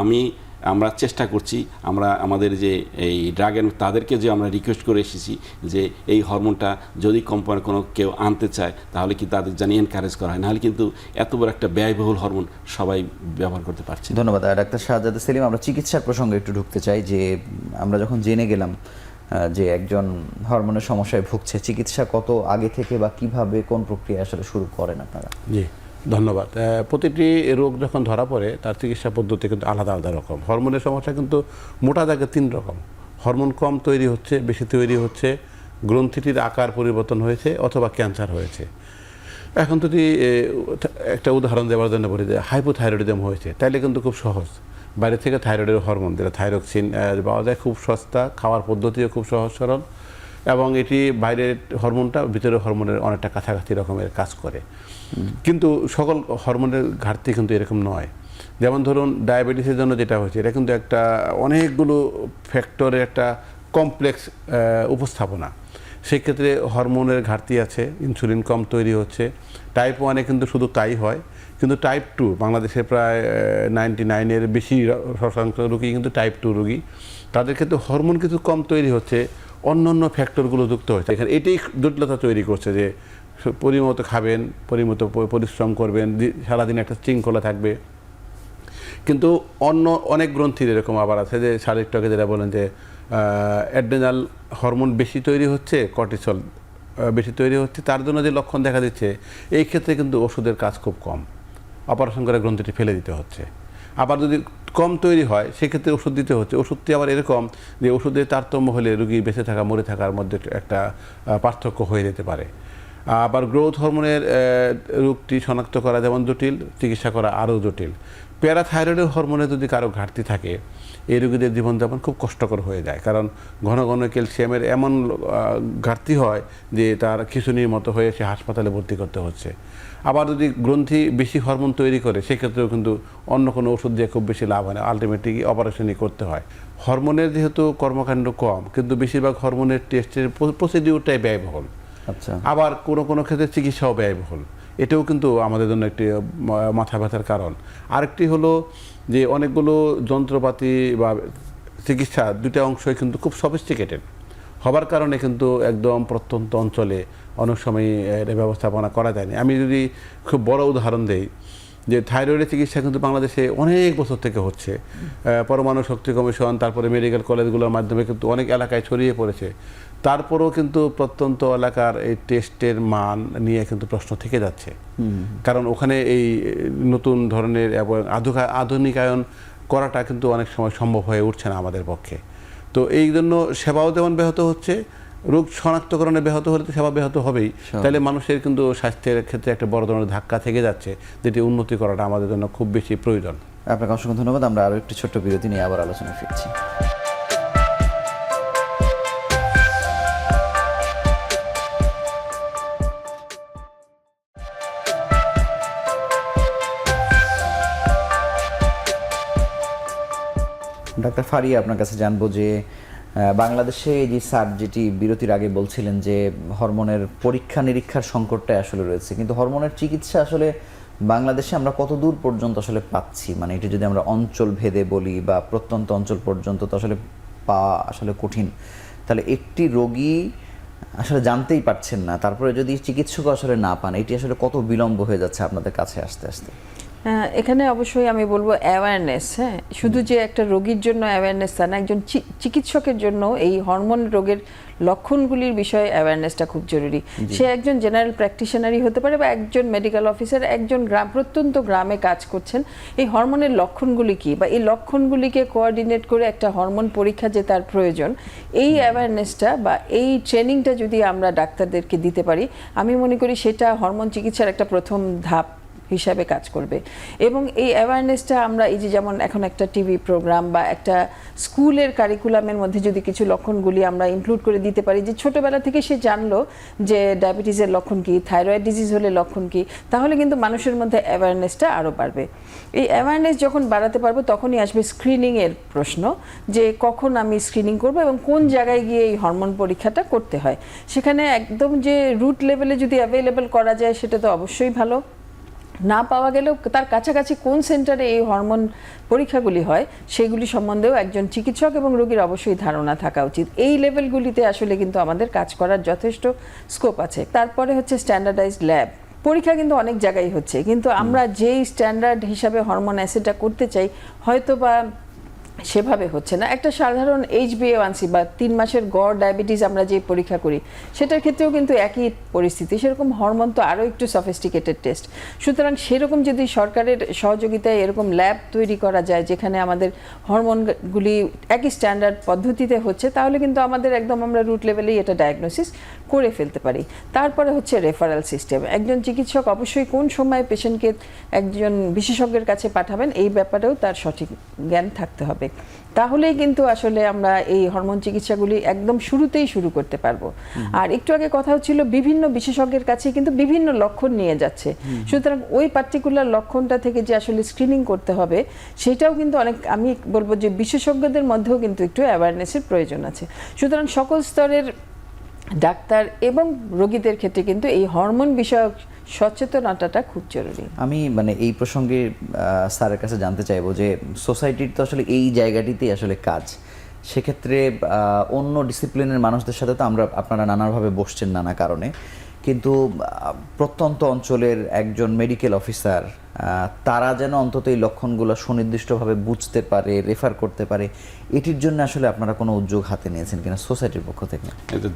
আমরা চেষ্টা করছি, আমরা আমাদের যে এই ড্রাগের তাদেরকে যে আমরা রিকোয়েস্ট করে এসেছি যে এই হরমোনটা যদি কোম্পানি কেউ আনতে চায়, তাহলে কি তাদের জানি এনকারেজ করা হয়, নাহলে কিন্তু এত বড় একটা ব্যয়বহুল হরমোন সবাই ব্যবহার করতে পারছে। ধন্যবাদ ডাক্তার শাহজাদ সেলিম। আমরা চিকিৎসার প্রসঙ্গে একটু ঢুকতে চাই, যে আমরা যখন জেনে গেলাম যে একজন হরমোনের সমস্যায় ভুগছে, চিকিৎসা কত আগে থেকে বা কিভাবে কোন প্রক্রিয়া আসলে শুরু করেন আপনারা? জি, ধন্যবাদ। প্রতিটি রোগ যখন ধরা পড়ে, তার চিকিৎসা পদ্ধতি কিন্তু আলাদা আলাদা রকম। হরমোনের সমস্যা কিন্তু মোটা দাগে 3 রকম। হরমোন কম তৈরি হচ্ছে, বেশি তৈরি হচ্ছে, গ্রন্থিটির আকার পরিবর্তন হয়েছে, অথবা ক্যান্সার হয়েছে। এখন যদি একটা উদাহরণ দেওয়ার জন্য বলি যে হাইপোথাইরয়েডিজম হয়েছে, তাইলে কিন্তু খুব সহজ। বাইরে থেকে থাইরয়েডের হরমোন যেটা থাইরক্সিন পাওয়া যায়, খুব সস্তা, খাওয়ার পদ্ধতিও খুব সহজ সরল, এবং এটি বাইরের হরমোনটা ভিতরের হরমোনের অনেকটা কাছাকাছি রকমের কাজ করে। কিন্তু সকল হরমোনের ঘাটতি কিন্তু এরকম নয়। যেমন ধরুন ডায়াবেটিসের জন্য যেটা হয়েছে, এটা কিন্তু একটা অনেকগুলো ফ্যাক্টরের একটা কমপ্লেক্স উপস্থাপনা। সেক্ষেত্রে হরমোনের ঘাটতি আছে, ইনসুলিন কম তৈরি হচ্ছে। টাইপ 1-এ কিন্তু শুধু তাই হয়, কিন্তু টাইপ 2 বাংলাদেশে প্রায় 99-এর বেশি শতাংশ রোগী কিন্তু টাইপ 2 রোগী। তাদের ক্ষেত্রে হরমোন কিছু কম তৈরি হচ্ছে, অন্য অন্য ফ্যাক্টরগুলো যুক্ত হচ্ছে। এখানে এটাই জটিলতা তৈরি করছে যে পরিমতো খাবেন, পরিমতো পরিশ্রম করবেন, সারাদিন একটা শৃঙ্খলা থাকবে। কিন্তু অন্য অনেক গ্রন্থির এরকম আবার আছে যে শারীরিকটাকে যেটা বলেন যে অ্যাড্রেনাল হরমোন বেশি তৈরি হচ্ছে, কর্টিসল বেশি তৈরি হচ্ছে, তার জন্য যে লক্ষণ দেখা দিচ্ছে, এই ক্ষেত্রে কিন্তু ওষুধের কাজ খুব কম, অপারেশন করে গ্রন্থিটি ফেলে দিতে হচ্ছে। আবার যদি কম তৈরি হয় সেক্ষেত্রে ওষুধ দিতে হচ্ছে। ওষুধটি আবার এরকম যে ওষুধের তারতম্য হলে রোগী বেঁচে থাকা মরে থাকার মধ্যে একটা পার্থক্য হয়ে যেতে পারে। আবার গ্রোথ হরমোনের রোগটি শনাক্ত করা যেমন জটিল, চিকিৎসা করা আরও জটিল। প্যারাথাইরয়েড হরমোনে যদি কারো ঘাটতি থাকে, এই রোগীদের জীবনযাপন খুব কষ্টকর হয়ে যায়, কারণ ঘন ঘন ক্যালসিয়ামের এমন ঘাটতি হয় যে তার খিঁচুনির মতো হয়ে সে হাসপাতালে ভর্তি করতে হচ্ছে। আবার যদি গ্রন্থি বেশি হরমোন তৈরি করে, সেক্ষেত্রেও কিন্তু অন্য কোনো ওষুধ দিয়ে খুব বেশি লাভ হয় না, আলটিমেটলি অপারেশনই করতে হয়। হরমোনের যেহেতু কর্মকাণ্ড কম, কিন্তু বেশিরভাগ হরমোনের টেস্টের প্রসিডিউরটাই ব্যয়বহুল। আচ্ছা, আবার কোনো কোনো ক্ষেত্রে চিকিৎসাও ব্যয়বহুল। এটাও কিন্তু আমাদের জন্য একটি মাথা ব্যথার কারণ। আরেকটি হলো যে অনেকগুলো যন্ত্রপাতি বা চিকিৎসা দুইটা অংশই কিন্তু খুব সফিস্টিকেটেড হবার কারণে কিন্তু একদম প্রত্যন্ত অঞ্চলে অনেক সময় এর ব্যবস্থাপনা করা যায়নি। আমি যদি খুব বড় উদাহরণ দেই, যে থাইরয়েডের চিকিৎসা কিন্তু বাংলাদেশে অনেক বছর থেকে হচ্ছে। পরমাণু শক্তি কমিশন, তারপরে মেডিকেল কলেজগুলোর মাধ্যমে কিন্তু অনেক এলাকায় ছড়িয়ে পড়েছে। তারপরেও কিন্তু প্রত্যন্ত এলাকার এই টেস্টের মান নিয়ে কিন্তু প্রশ্ন থেকে যাচ্ছে, কারণ ওখানে এই নতুন ধরনের এবং আধুনিকায়ন করাটা কিন্তু অনেক সময় সম্ভব হয়ে উঠছে না আমাদের পক্ষে। তো এই জন্য সেবাও যেমন ব্যাহত হচ্ছে, রোগ শনাক্তকরণে ব্যাহত হলে তো সেবা ব্যাহত হবেই। তাহলে মানুষের কিন্তু স্বাস্থ্যের ক্ষেত্রে একটা বড় ধরনের ধাক্কা থেকে যাচ্ছে, যেটি উন্নতি করাটা আমাদের জন্য খুব বেশি প্রয়োজন। আপনাকে অসংখ্য ধন্যবাদ। আমরা আরও একটি ছোট্ট বিরতি নিয়ে আবার আলোচনা ফিরছি। ডাক্তার ফারিয়া, আপনার কাছে জানবো যে বাংলাদেশে এই যে স্যার যেটি বিরতির আগে বলছিলেন যে হরমোনের পরীক্ষা নিরীক্ষার সংকটটা আসলে রয়েছে, কিন্তু হরমোনের চিকিৎসা আসলে বাংলাদেশে আমরা কত দূর পর্যন্ত আসলে পাচ্ছি? মানে এটা যদি আমরা অঞ্চল ভেদে বলি বা প্রত্যন্ত অঞ্চল পর্যন্ত তো আসলে পাওয়া আসলে কঠিন। তাহলে একটি রোগী আসলে জানতেই পারছেন না, তারপরে যদি চিকিৎসক আসলে না পান, এটি আসলে কত বিলম্ব হয়ে যাচ্ছে আপনাদের কাছে আসতে আসতে? এখানে অবশ্যই আমি বলবো অ্যাওয়ারনেস। হ্যাঁ, শুধু যে একটা রোগীর জন্য অ্যাওয়ারনেস তা না, একজন চিকিৎসকের জন্য এই হরমোন রোগের লক্ষণগুলির বিষয়ে অ্যাওয়ারনেসটা খুব জরুরি। সে একজন জেনারেল প্র্যাকটিশনারই হতে পারে বা একজন মেডিকেল অফিসার, একজন প্রত্যন্ত গ্রামে কাজ করছেন। এই হরমোনের লক্ষণগুলি কি বা এই লক্ষণগুলিকে কোঅর্ডিনেট করে একটা হরমোন পরীক্ষা যে তার প্রয়োজন, এই অ্যাওয়ারনেসটা বা এই ট্রেনিংটা যদি আমরা ডাক্তারদেরকে দিতে পারি, আমি মনে করি সেটা হরমোন চিকিৎসার একটা প্রথম ধাপ হিসাবে কাজ করবে। এবং এই অ্যাওয়ারনেসটা আমরা এই যে যেমন এখন একটা টিভি প্রোগ্রাম বা একটা স্কুলের কারিকুলামের মধ্যে যদি কিছু লক্ষণগুলি আমরা ইনক্লুড করে দিতে পারি, যে ছোটোবেলা থেকে সে জানলো যে ডায়াবেটিসের লক্ষণ কী, থাইরয়েড ডিজিজ হলে লক্ষণ কী, তাহলে কিন্তু মানুষের মধ্যে অ্যাওয়ারনেসটা আরও বাড়বে। এই অ্যাওয়ারনেস যখন বাড়াতে পারবো তখনই আসবে স্ক্রিনিংয়ের প্রশ্ন, যে কখন আমি স্ক্রিনিং করব এবং কোন জায়গায় গিয়ে এই হরমোন পরীক্ষাটা করতে হয়। সেখানে একদম যে রুট লেভেলে যদি অ্যাভেলেবেল করা যায় সেটা তো অবশ্যই ভালো, না পাওয়া গেলেও তার কাছাকাছি কোন সেন্টারে এই হরমোন পরীক্ষাগুলি হয় সেগুলি সম্বন্ধেও একজন চিকিৎসক এবং রোগীর অবশ্যই ধারণা থাকা উচিত। এই লেভেলগুলিতে আসলে কিন্তু আমাদের কাজ করার যথেষ্ট স্কোপ আছে। তারপরে হচ্ছে স্ট্যান্ডার্ডাইজড ল্যাব পরীক্ষা কিন্তু অনেক জায়গায় হচ্ছে, কিন্তু আমরা যেই স্ট্যান্ডার্ড হিসাবে হরমোন অ্যাসেটা করতে চাই হয়তো বা সেভাবে হচ্ছে না। একটা সাধারণ HbA1c বা 3 মাসের গড় ডায়াবেটিস আমরা যে পরীক্ষা করি সেটার ক্ষেত্রেও কিন্তু একই পরিস্থিতি। সেরকম হরমোন তো আরও একটু সফিস্টিকেটেড টেস্ট। সুতরাং সেরকম যদি সরকারের সহযোগিতায় এরকম ল্যাব তৈরি করা যায় যেখানে আমাদের হরমোনগুলি একই স্ট্যান্ডার্ড পদ্ধতিতে হচ্ছে, তাহলে কিন্তু আমাদের একদম আমরা রুট লেভেলেই এটা ডায়াগনোসিস করে ফেলতে পারি। তারপরে হচ্ছে রেফারেল সিস্টেম। একজন চিকিৎসক অবশ্যই কোন সময় পেশেন্টকে একজন বিশেষজ্ঞের কাছে পাঠাবেন এই ব্যাপারেও তার সঠিক জ্ঞান থাকতে হবে। তাহলেই কিন্তু আসলে আমরা এই হরমোন চিকিৎসাগুলি একদম শুরুতেই শুরু করতে পারবো। আর একটু আগে কথা হচ্ছিল বিভিন্ন বিশেষজ্ঞের কাছে কিন্তু বিভিন্ন লক্ষণ নিয়ে যাচ্ছে, সুতরাং ওই পার্টিকুলার লক্ষণটা থেকে যে আসলে স্ক্রিনিং করতে হবে সেটাও কিন্তু অনেক, আমি বলবো যে বিশেষজ্ঞদের মধ্যেও কিন্তু একটু অ্যাওয়ারনেসের প্রয়োজন আছে। সুতরাং সকল স্তরের ডাক্তার এবং রোগীদের ক্ষেত্রে কিন্তু এই হরমোন বিষয়ক সচেতনতাটা খুব জরুরি। আমি মানে এই প্রসঙ্গে স্যারের কাছে জানতে চাইবো যে সোসাইটির তো আসলে এই জায়গাটিতেই আসলে কাজ, সেক্ষেত্রে অন্য ডিসিপ্লিনের মানুষদের সাথে তো আপনারা নানাভাবে বসছেন নানা কারণে, কিন্তু প্রত্যন্ত অঞ্চলের একজন মেডিকেল অফিসার তারা যেন অন্তত এই লক্ষণগুলো সুনির্দিষ্টভাবে বুঝতে পারে, রেফার করতে পারে, এটির জন্য আসলে আপনারা কোনো উদ্যোগ হাতে নিয়েছেন কিনা সোসাইটির পক্ষ থেকে?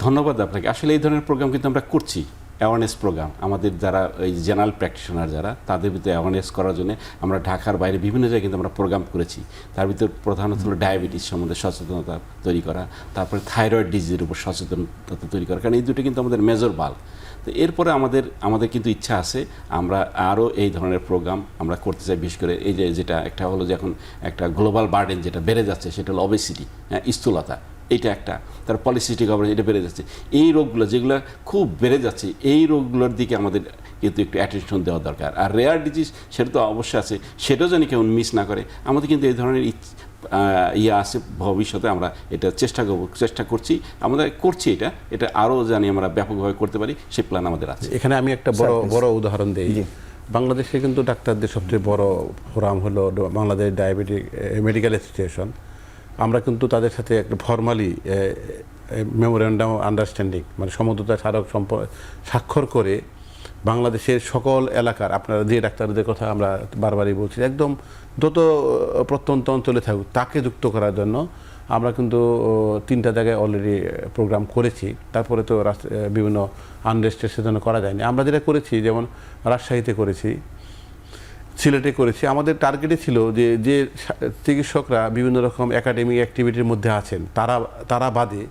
ধন্যবাদ আপনাকে। আসলে এই ধরনের প্রোগ্রাম কিন্তু আমরা করছি, অ্যাওয়ারনেস প্রোগ্রাম। আমাদের যারা এই জেনারেল প্র্যাকটিশনার যারা, তাদের ভিতরে অ্যাওয়ারনেস করার জন্য আমরা ঢাকার বাইরে বিভিন্ন জায়গায় কিন্তু আমরা প্রোগ্রাম করেছি। তার ভিতরে প্রধানত হলো ডায়াবেটিস সম্বন্ধে সচেতনতা তৈরি করা, তারপরে থাইরয়েড ডিজিজের উপর সচেতনতা তৈরি করা, কারণ এই দুটো কিন্তু আমাদের মেজর বাল্ক। তো এরপরে আমাদের কিন্তু ইচ্ছা আছে আমরা আরও এই ধরনের প্রোগ্রাম আমরা করতে চাই। বিশেষ করে এই যেটা একটা হলো যে এখন একটা গ্লোবাল বার্ডেন যেটা বেড়ে যাচ্ছে সেটা হলো ওবেসিটি, স্থূলতা, এটা একটা, তার পলিসিস্টিক ওভারি, এটা বেড়ে যাচ্ছে। এই রোগগুলো যেগুলো খুব বেড়ে যাচ্ছে, এই রোগগুলোর দিকে আমাদের কিন্তু একটু অ্যাটেনশন দেওয়া দরকার। আর রেয়ার ডিজিজ সেটা তো অবশ্যই আছে, সেটাও যেন কেউ মিস না করে। আমাদের কিন্তু এই ধরনের আছে, ভবিষ্যতে আমরা এটা চেষ্টা করছি, আমাদের করছি, এটা আরও জানি আমরা ব্যাপকভাবে করতে পারি, সেই প্ল্যান আমাদের আছে। এখানে আমি একটা বড় উদাহরণ দিই। বাংলাদেশে কিন্তু ডাক্তারদের সবচেয়ে বড় ফোরাম হলো বাংলাদেশ ডায়াবেটিক মেডিকেল অ্যাসোসিয়েশন। আমরা কিন্তু তাদের সাথে একটা ফর্মালি মেমোরেন্ডাম আন্ডারস্ট্যান্ডিং মানে সমঝোতা স্মারক স্বাক্ষর করে বাংলাদেশের সকল এলাকার, আপনারা যে ডাক্তারদের কথা আমরা বারবারই বলছি, একদম যত প্রত্যন্ত অঞ্চলে থাকুক তাকে যুক্ত করার জন্য আমরা কিন্তু 3টা জায়গায় অলরেডি প্রোগ্রাম করেছি। তারপরে তো বিভিন্ন আনরেস্টের সেজন্য করা যায়নি। আমরা যেটা করেছি, যেমন রাজশাহীতে করেছি, সিলেটে করেছি। আমাদের টার্গেটই ছিল যে চিকিৎসকরা বিভিন্ন রকম একাডেমিক অ্যাক্টিভিটির মধ্যে আছেন, তারা বাদে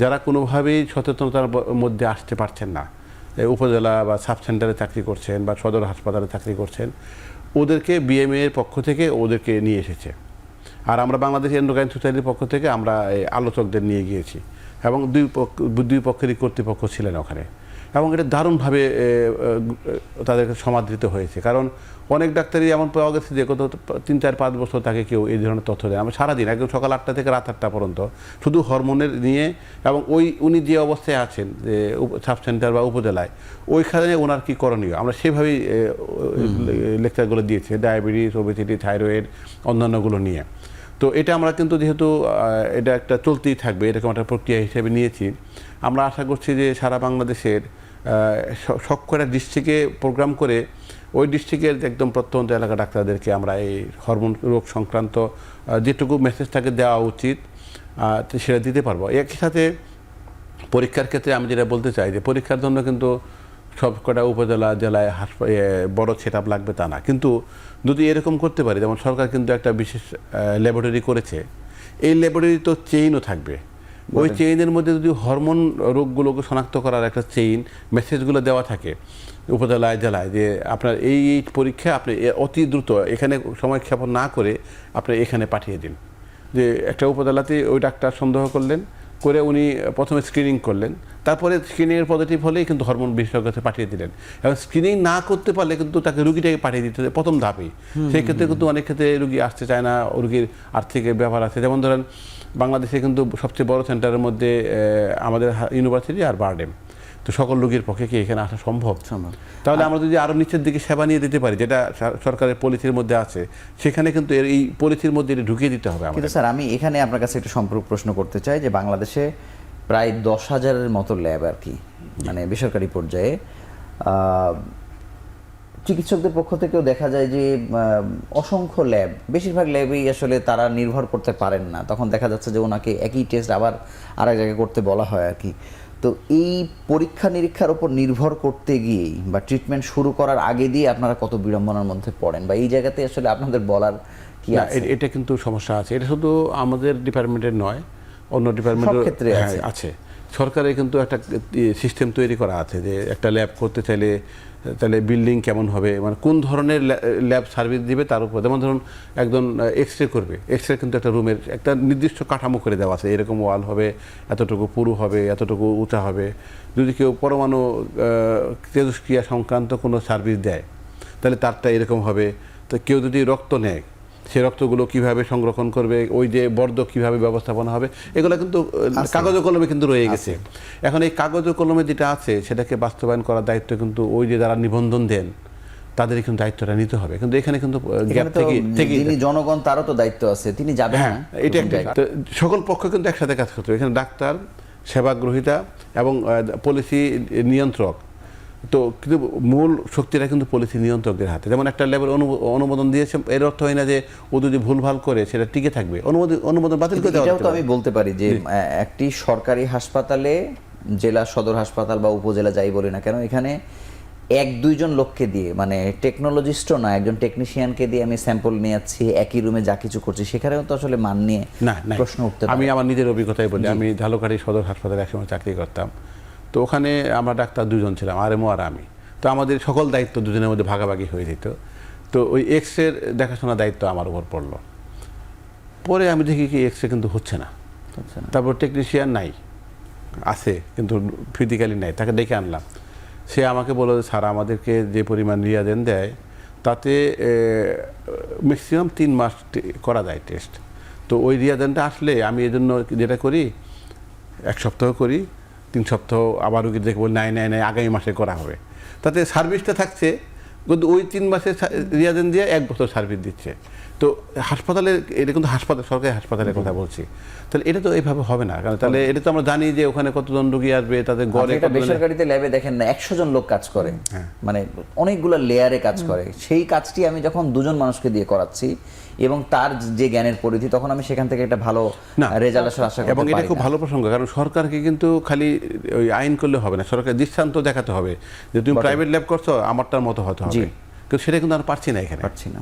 যারা কোনোভাবেই সচেতনতার মধ্যে আসতে পারছেন না, উপজেলা বা সাব সেন্টারে চাকরি করছেন বা সদর হাসপাতালে চাকরি করছেন, ওদেরকে বিএমএ এর পক্ষ থেকে ওদেরকে নিয়ে এসেছে। আর আমরা বাংলাদেশ এন্ডোক্রাইন সোসাইটির পক্ষ থেকে আমরা আলোচকদের নিয়ে গিয়েছি এবং দুই পক্ষেরই কর্তৃপক্ষ ছিলেন ওখানে, এবং এটা দারুণভাবে তাদেরকে সমাদৃত হয়েছে। কারণ অনেক ডাক্তারই এমন পাওয়া গেছে যে গত 3-4-5 বছর তাকে কেউ এই ধরনের তথ্য দেয়। আমরা সারাদিন একদম সকাল 8টা থেকে রাত 8টা পর্যন্ত শুধু হরমোনের নিয়ে, এবং উনি যে অবস্থায় আছেন যে সাব সেন্টার বা উপজেলায়, ওইখানে ওনার কী করণীয় আমরা সেভাবেই লেকচারগুলো দিয়েছি, ডায়াবেটিস, ওবেসিটি, থাইরয়েড, অন্যান্যগুলো নিয়ে। তো এটা আমরা কিন্তু যেহেতু এটা একটা চলতেই থাকবে, এরকম একটা প্রক্রিয়া হিসেবে নিয়েছি। আমরা আশা করছি যে সারা বাংলাদেশের সবকটা ডিস্ট্রিক্টে প্রোগ্রাম করে ওই ডিস্ট্রিক্টের একদম প্রত্যন্ত এলাকা ডাক্তারদেরকে আমরা এই হরমোন রোগ সংক্রান্ত যেটুকু মেসেজ তাকে দেওয়া উচিত সেটা দিতে পারবো। একই সাথে পরীক্ষার ক্ষেত্রে আমি যেটা বলতে চাই যে পরীক্ষার জন্য কিন্তু সবকটা উপজেলা জেলায় বড় সেট আপ লাগবে তা না, কিন্তু যদি এরকম করতে পারি, যেমন সরকার কিন্তু একটা বিশেষ ল্যাবরেটরি করেছে, এই ল্যাবরেটরি তো চেইনও থাকবে, ওই চেইনের মধ্যে যদি হরমোন রোগগুলোকে শনাক্ত করার একটা চেইন মেসেজগুলো দেওয়া থাকে উপজেলায় জেলায়, যে আপনার এই পরীক্ষা আপনি অতি দ্রুত এখানে সময় ক্ষেপণ না করে আপনি এখানে পাঠিয়ে দিন। যে একটা উপজেলাতে ওই ডাক্তার সন্দেহ করলেন, করে উনি প্রথমে স্ক্রিনিং করলেন, তারপরে স্ক্রিনিংয়ের পজিটিভ হলেই কিন্তু হরমোন বিশেষজ্ঞের কাছে পাঠিয়ে দিলেন। এবং স্ক্রিনিং না করতে পারলে কিন্তু তাকে রুগীটাকে পাঠিয়ে দিতে হবে প্রথম ধাপেই। সেই ক্ষেত্রে কিন্তু অনেক ক্ষেত্রে রুগী আসতে চায় না, রুগীর আর্থিক ব্যাপার আছে। যেমন ধরেন বাংলাদেশে কিন্তু সবচেয়ে বড় সেন্টারের মধ্যে আমাদের ইউনিভার্সিটি আর বারডেম, তো সকল রোগীর পক্ষে কি এখানে আসা সম্ভব? তাহলে আমরা যদি আরও নিচের দিকে সেবা নিয়ে দিতে পারি, যেটা সরকারের পলিসির মধ্যে আছে, সেখানে কিন্তু এই পলিসির মধ্যে ঢুকিয়ে দিতে হবে। কিন্তু স্যার আমি এখানে আপনার কাছে একটু সম্পর্ক প্রশ্ন করতে চাই যে বাংলাদেশে প্রায় 10,000-এর মতো ল্যাব আর কি, মানে বেসরকারি পর্যায়ে চিকিৎসকদের পক্ষ থেকেও দেখা যায় যে অসংখ্য ল্যাব, বেশিরভাগ ল্যাবেই আসলে তারা নির্ভর করতে পারেন না, তখন দেখা যাচ্ছে যে ওনাকে একই টেস্ট আবার আরেক জায়গায় করতে বলা হয় আর কি। তো এই পরীক্ষা নিরীক্ষার উপর নির্ভর করতে গিয়েই বা ট্রিটমেন্ট শুরু করার আগে দিয়ে আপনারা কত বিড়ম্বনার মধ্যে পড়েন, বা এই জায়গাতে আসলে আপনাদের বলার কি আছে? এটা কিন্তু সমস্যা আছে, এটা শুধু আমাদের ডিপার্টমেন্টের নয়, অন্য ডিপার্টমেন্টের ক্ষেত্রে আছে। সরকারের কিন্তু একটা সিস্টেম তৈরি করা আছে যে একটা ল্যাব করতে চাইলে তাহলে বিল্ডিং কেমন হবে, মানে কোন ধরনের ল্যাব সার্ভিস দিবে তার উপর। যেমন ধরুন একজন এক্স রে করবে, এক্স রে কিন্তু একটা রুমের একটা নির্দিষ্ট কাঠামো করে দেওয়া আছে, এরকম ওয়াল হবে, এতটুকু পুরু হবে, এতটুকু উঁচা হবে। যদি কেউ পরমাণু তেজস্ক্রিয়া সংক্রান্ত কোনো সার্ভিস দেয় তাহলে তারটা এরকম হবে। তো কেউ যদি রক্ত নেয় সেই রক্তগুলো কিভাবে সংরক্ষণ করবে, ওই যে বর্জ্য কিভাবে ব্যবস্থাপনা হবে, এগুলো কিন্তু কাগজে কলমে কিন্তু রয়ে গেছে। এখন এই কাগজে কলমে যেটা আছে সেটাকে বাস্তবায়ন করার দায়িত্ব কিন্তু ওই যে যারা নিবন্ধন দেন তাদের কিন্তু দায়িত্বটা নিতে হবে। কিন্তু এখানে কিন্তু গ্যাপ থেকে যিনি জনগণ তারও তো দায়িত্ব আছে, তিনি যাবেন হ্যাঁ, না। এটা একটা সকল পক্ষ কিন্তু একসাথে কাজ করতে হবে। এখানে ডাক্তার, সেবাগ্রহীতা এবং পলিসি নিয়ন্ত্রক, তো কিন্তু মূল শক্তিটা কিন্তু পলিসি নিয়ন্ত্রকদের হাতে। যেমন একটা লেভেল অনুমোদন দিয়েছে, এর অর্থ হয় না যে ও যদি ভুলভাল করে সেটা টিকে থাকবে, অনুমোদন বাতিল করে দেওয়া। এটাও তো আমি বলতে পারি যে একটি সরকারি হাসপাতালে, জেলা সদর হাসপাতাল বা উপজেলা যাই বলি না কেন, এখানে 1-2 জন লোককে দিয়ে, মানে টেকনোলজিস্টও না, একজন টেকনিশিয়ানকে দিয়ে আমি স্যাম্পল নিয়ে যাচ্ছি, একই রুমে যা কিছু করছি, সেখানেও তো আসলে মান নিয়ে প্রশ্ন উঠতে পারে। আমি আমার নিজের অভিজ্ঞতায় বলি, আমি ঝালকাঠি সদর হাসপাতালে একসময় চাকরি করতাম। তো ওখানে আমরা ডাক্তার 2 জন ছিলাম, আরএমও আর আমি। তো আমাদের সকল দায়িত্ব 2 জনের মধ্যে ভাগাভাগি হয়ে যেত। তো ওই এক্সরের দেখাশোনার দায়িত্ব আমার উপর পড়লো। পরে আমি দেখি কি এক্সরে কিন্তু হচ্ছে না। তারপর টেকনিশিয়ান নাই, আছে কিন্তু ফিজিক্যালি নাই, তাকে ডেকে আনলাম। সে আমাকে বলল, স্যার আমাদেরকে যে পরিমাণ রিয়াজেন্ট দেয় তাতে ম্যাক্সিমাম 3 মাস করা যায় টেস্ট। তো ওই রিয়াজেন্টটা আসলে আমি এই জন্য যেটা করি, 1 সপ্তাহ করি, 3 সপ্তাহ আবার রুগী দেখে বলি নাই আগামী মাসে করা হবে। তাতে সার্ভিসটা থাকছে, কিন্তু ওই 3 মাসের রিয়াজেন্ট দিয়ে 1 বছর সার্ভিস দিচ্ছে। তো হাসপাতালে, এটা কিন্তু হাসপাতাল, সরকারি হাসপাতালের কথা বলছি, তাহলে এটা তো এইভাবে হবে না। কারণ তাহলে এটা তো আমরা জানি যে ওখানে কতজন রোগী আসবে, তাদের গড়ে বেসরকারিতে ল্যাবে দেখেন না 100 জন লোক কাজ করে, মানে অনেকগুলো লেয়ারে কাজ করে। সেই কাজটি আমি যখন 2 জন মানুষকে দিয়ে করাচ্ছি এবং তার যে জ্ঞানের পরিধি, তখন আমি সেখান থেকে একটা ভালো রেজাল্ট আসার আশা করতে পারি। এবং এটা খুব ভালো প্রসঙ্গ, কারণ সরকারকে কিন্তু খালি ওই আইন করলে হবে না, সরকার দৃষ্টান্ত দেখাতে হবে যে তুমি প্রাইভেট ল্যাব করছো, আমারটার মতো হতে হবে। কিন্তু সেটা কিন্তু আমরা পারছি না, এখানে পারছি না।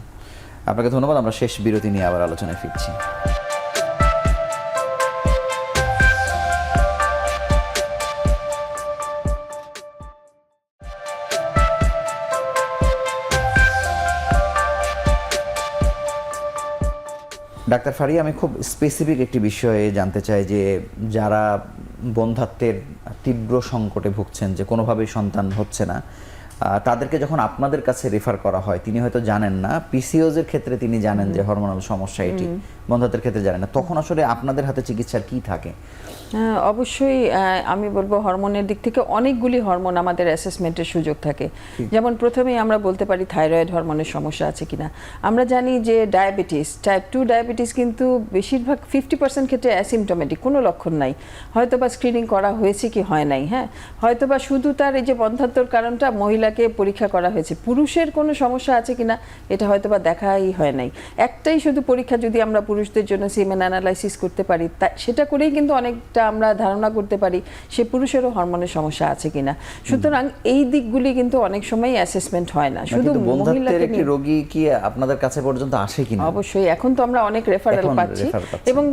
আপনাকে ধন্যবাদ। আমরা শেষ বিরতি নিয়ে আবার আলোচনায় ফিরছি। ডাক্তার ফারিয়া, আমি খুব স্পেসিফিক একটি বিষয়ে জানতে চাই যে যারা বন্ধ্যাত্বের তীব্র সংকটে ভুগছেন, যে কোনোভাবেই সন্তান হচ্ছে না, তাদেরকে যখন আপনাদের কাছে রেফার করা হয়, তিনি হয়তো জানেন না, পিসিওএস এর ক্ষেত্রে তিনি জানেন যে হরমোনাল সমস্যা এটি, বন্ধ্যাত্বের ক্ষেত্রে জানেন না, তখন আসলে আপনাদের হাতে চিকিৎসার কি থাকে? অবশ্যই আমি বলবো হরমোনের দিক থেকে অনেকগুলি হরমোন আমাদের অ্যাসেসমেন্টের সুযোগ থাকে। যেমন প্রথমেই আমরা বলতে পারি থাইরয়েড হরমোনের সমস্যা আছে কিনা। আমরা জানি যে ডায়াবেটিস, টাইপ 2 ডায়াবেটিস কিন্তু বেশিরভাগ 50% ক্ষেত্রে অ্যাসিমটোমেটিক, কোনো লক্ষণ নাই, হয়তোবা স্ক্রিনিং করা হয়েছে কি হয় নাই, হ্যাঁ, হয়তোবা শুধু তার এই যে বন্ধ্যাত্বর কারণটা মহিলাকে পরীক্ষা করা হয়েছে, পুরুষের কোনো সমস্যা আছে কিনা এটা হয়তোবা দেখাই হয় নাই। একটাই শুধু পরীক্ষা যদি আমরা পুরুষদের জন্য সিমেন অ্যানালাইসিস করতে পারি, সেটা করেই কিন্তু অনেকটা আমরা ধারণা করতে পারি সে পুরুষেরও হরমোনের সমস্যা আছে কিনা। সুতরাং এই দিকগুলি কিন্তু অনেক সময় অ্যাসেসমেন্ট হয় না, শুধু মহিলাদের কি রোগী কি আপনাদের কাছে পর্যন্ত আসে কিনা? অবশ্যই এখন তো আমরা অনেক রেফারেল পাচ্ছি, এবং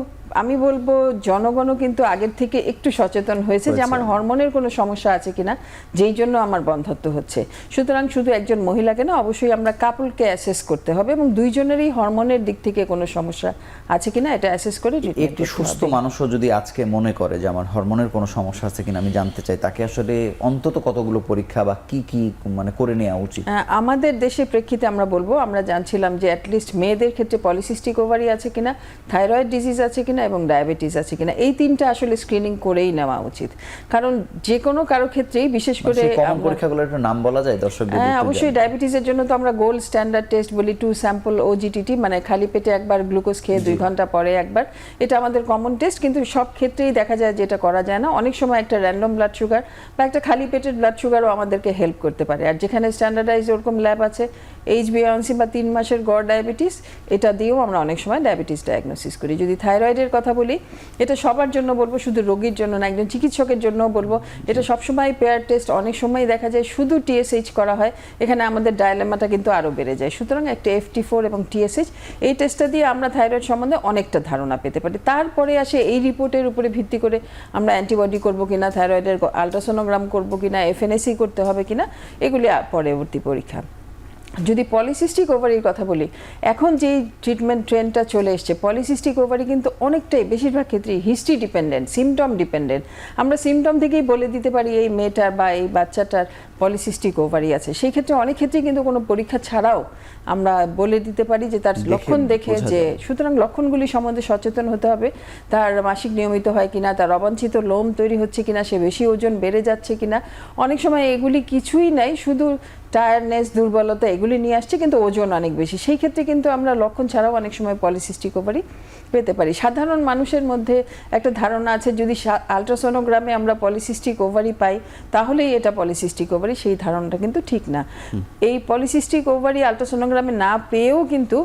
আমি বলবো জনগণও কিন্তু আগের থেকে একটু সচেতন হয়েছে যে আমার হরমোনের কোনো সমস্যা আছে কিনা, যেই জন্য আমার বন্ধ্যাত্ব হচ্ছে। সুতরাং শুধু একজন মহিলাকে না, অবশ্যই আমরা কাপলকে অ্যাসেস করতে হবে এবং 2 জনেরই হরমোনের দিক থেকে কোনো সমস্যা আছে কিনা এটা অ্যাসেস করে একটি সুস্থ মানুষও যদি আজকে মনে করে যে আমার হরমোনের কোনো সমস্যা আছে কিনা আমি জানতে চাই, তাকে আসলে অন্তত কতগুলো পরীক্ষা বা কি মানে করে নেওয়া উচিত? আমাদের দেশের প্রেক্ষিতে আমরা বলবো, আমরা জানছিলাম যে অ্যাটলিস্ট মেয়েদের ক্ষেত্রে পলিসিস্টিক ওভারি আছে কিনা, থাইরয়েড ডিজিজ আছে কিনা এবং ডায়াবেটিস আছে কিনা, এই 3টা আসলে স্ক্রিনিং করেই নেওয়া উচিত। কারণ যে কোনো কারো ক্ষেত্রেই, বিশেষ করে কমন পরীক্ষাগুলোর একটু নাম বলা যায় দর্শকদের? হ্যাঁ, অবশ্যই। ডায়াবেটিসের জন্য তো আমরা গোল্ড স্ট্যান্ডার্ড টেস্ট বলি 2 স্যাম্পল ওজিটিটি, মানে খালি পেটে একবার গ্লুকোজ খেয়ে 2 ঘন্টা পরে একবার, এটা আমাদের কমন টেস্ট। কিন্তু সব ক্ষেত্রেই দেখা যায় যেটা করা যায় না, অনেক সময় একটা র্যান্ডম ব্লাড সুগার বা একটা খালি পেটের ব্লাড সুগারও আমাদেরকে হেল্প করতে পারে। আর যেখানে স্ট্যান্ডার্ডাইজ ওরকম ল্যাব আছে, HbA1c বা 3 মাসের গড় ডায়াবেটিস, এটা দিয়েও আমরা অনেক সময় ডায়াবেটিস ডায়াগনোসিস করি। যদি থাইরয়েডের কথা বলি, এটা সবার জন্য বলবো, শুধু রোগীর জন্য না, একজন চিকিৎসকের জন্যও বলবো। এটা সবসময় পেয়ার টেস্ট, অনেক সময় দেখা যায় শুধু টিএসএইচ করা হয়, এখানে আমাদের ডায়লেমাটা কিন্তু আরও বেড়ে যায়। সুতরাং একটা FT4 এবং টিএসএইচ, এই টেস্টটা দিয়ে আমরা থাইরয়েড সম্বন্ধে অনেকটা ধারণা পেতে পারি। তারপরে আসে এই রিপোর্টের উপরে ভিত্তি করে আমরা অ্যান্টিবডি করবো কিনা, থাইরয়েডের আলট্রাসোনোগ্রাম করবো কিনা, FNAC করতে হবে কিনা, এগুলি পরবর্তী পরীক্ষা। যদি পলিসিস্টিক ওভারির কথা বলি, এখন যেই ট্রিটমেন্ট ট্রেন্ডটা চলে এসছে, পলিসিস্টিক ওভারি কিন্তু অনেকটাই, বেশিরভাগ ক্ষেত্রেই হিস্ট্রি ডিপেন্ডেন্ট, সিমটম ডিপেন্ডেন্ট। আমরা সিমটম থেকেই বলে দিতে পারি এই মেয়েটার বা এই বাচ্চাটার পলিসিস্টিক ওভারি আছে। সেই ক্ষেত্রে অনেক ক্ষেত্রেই কিন্তু কোনো পরীক্ষা ছাড়াও আমরা বলে দিতে পারি যে তার লক্ষণ দেখে যে, সুতরাং লক্ষণগুলি সম্বন্ধে সচেতন হতে হবে। তার মাসিক নিয়মিত হয় কিনা, তার অবাঞ্ছিত লোম তৈরি হচ্ছে কিনা, সে বেশি ওজন বেড়ে যাচ্ছে কিনা। অনেক সময় এগুলি কিছুই নাই, শুধু টায়ারনেস, দুর্বলতা এগুলি নিয়ে আসছে, কিন্তু ওজন অনেক বেশি। সেই ক্ষেত্রে কিন্তু আমরা লক্ষণ ছাড়াও অনেক সময় পলিসিস্টিক ওভারি পেতে পারি। সাধারণ মানুষের মধ্যে একটা ধারণা আছে যদি আলট্রাসোনোগ্রামে আমরা পলিসিস্টিক ওভারি পাই তাহলেই এটা পলিসিস্টিক ওভারি, সেই ধারণাটা কিন্তু ঠিক না। এই পলিসিস্টিক ওভারি আলট্রাসোনোগ্রামে না পেয়েও কিন্তু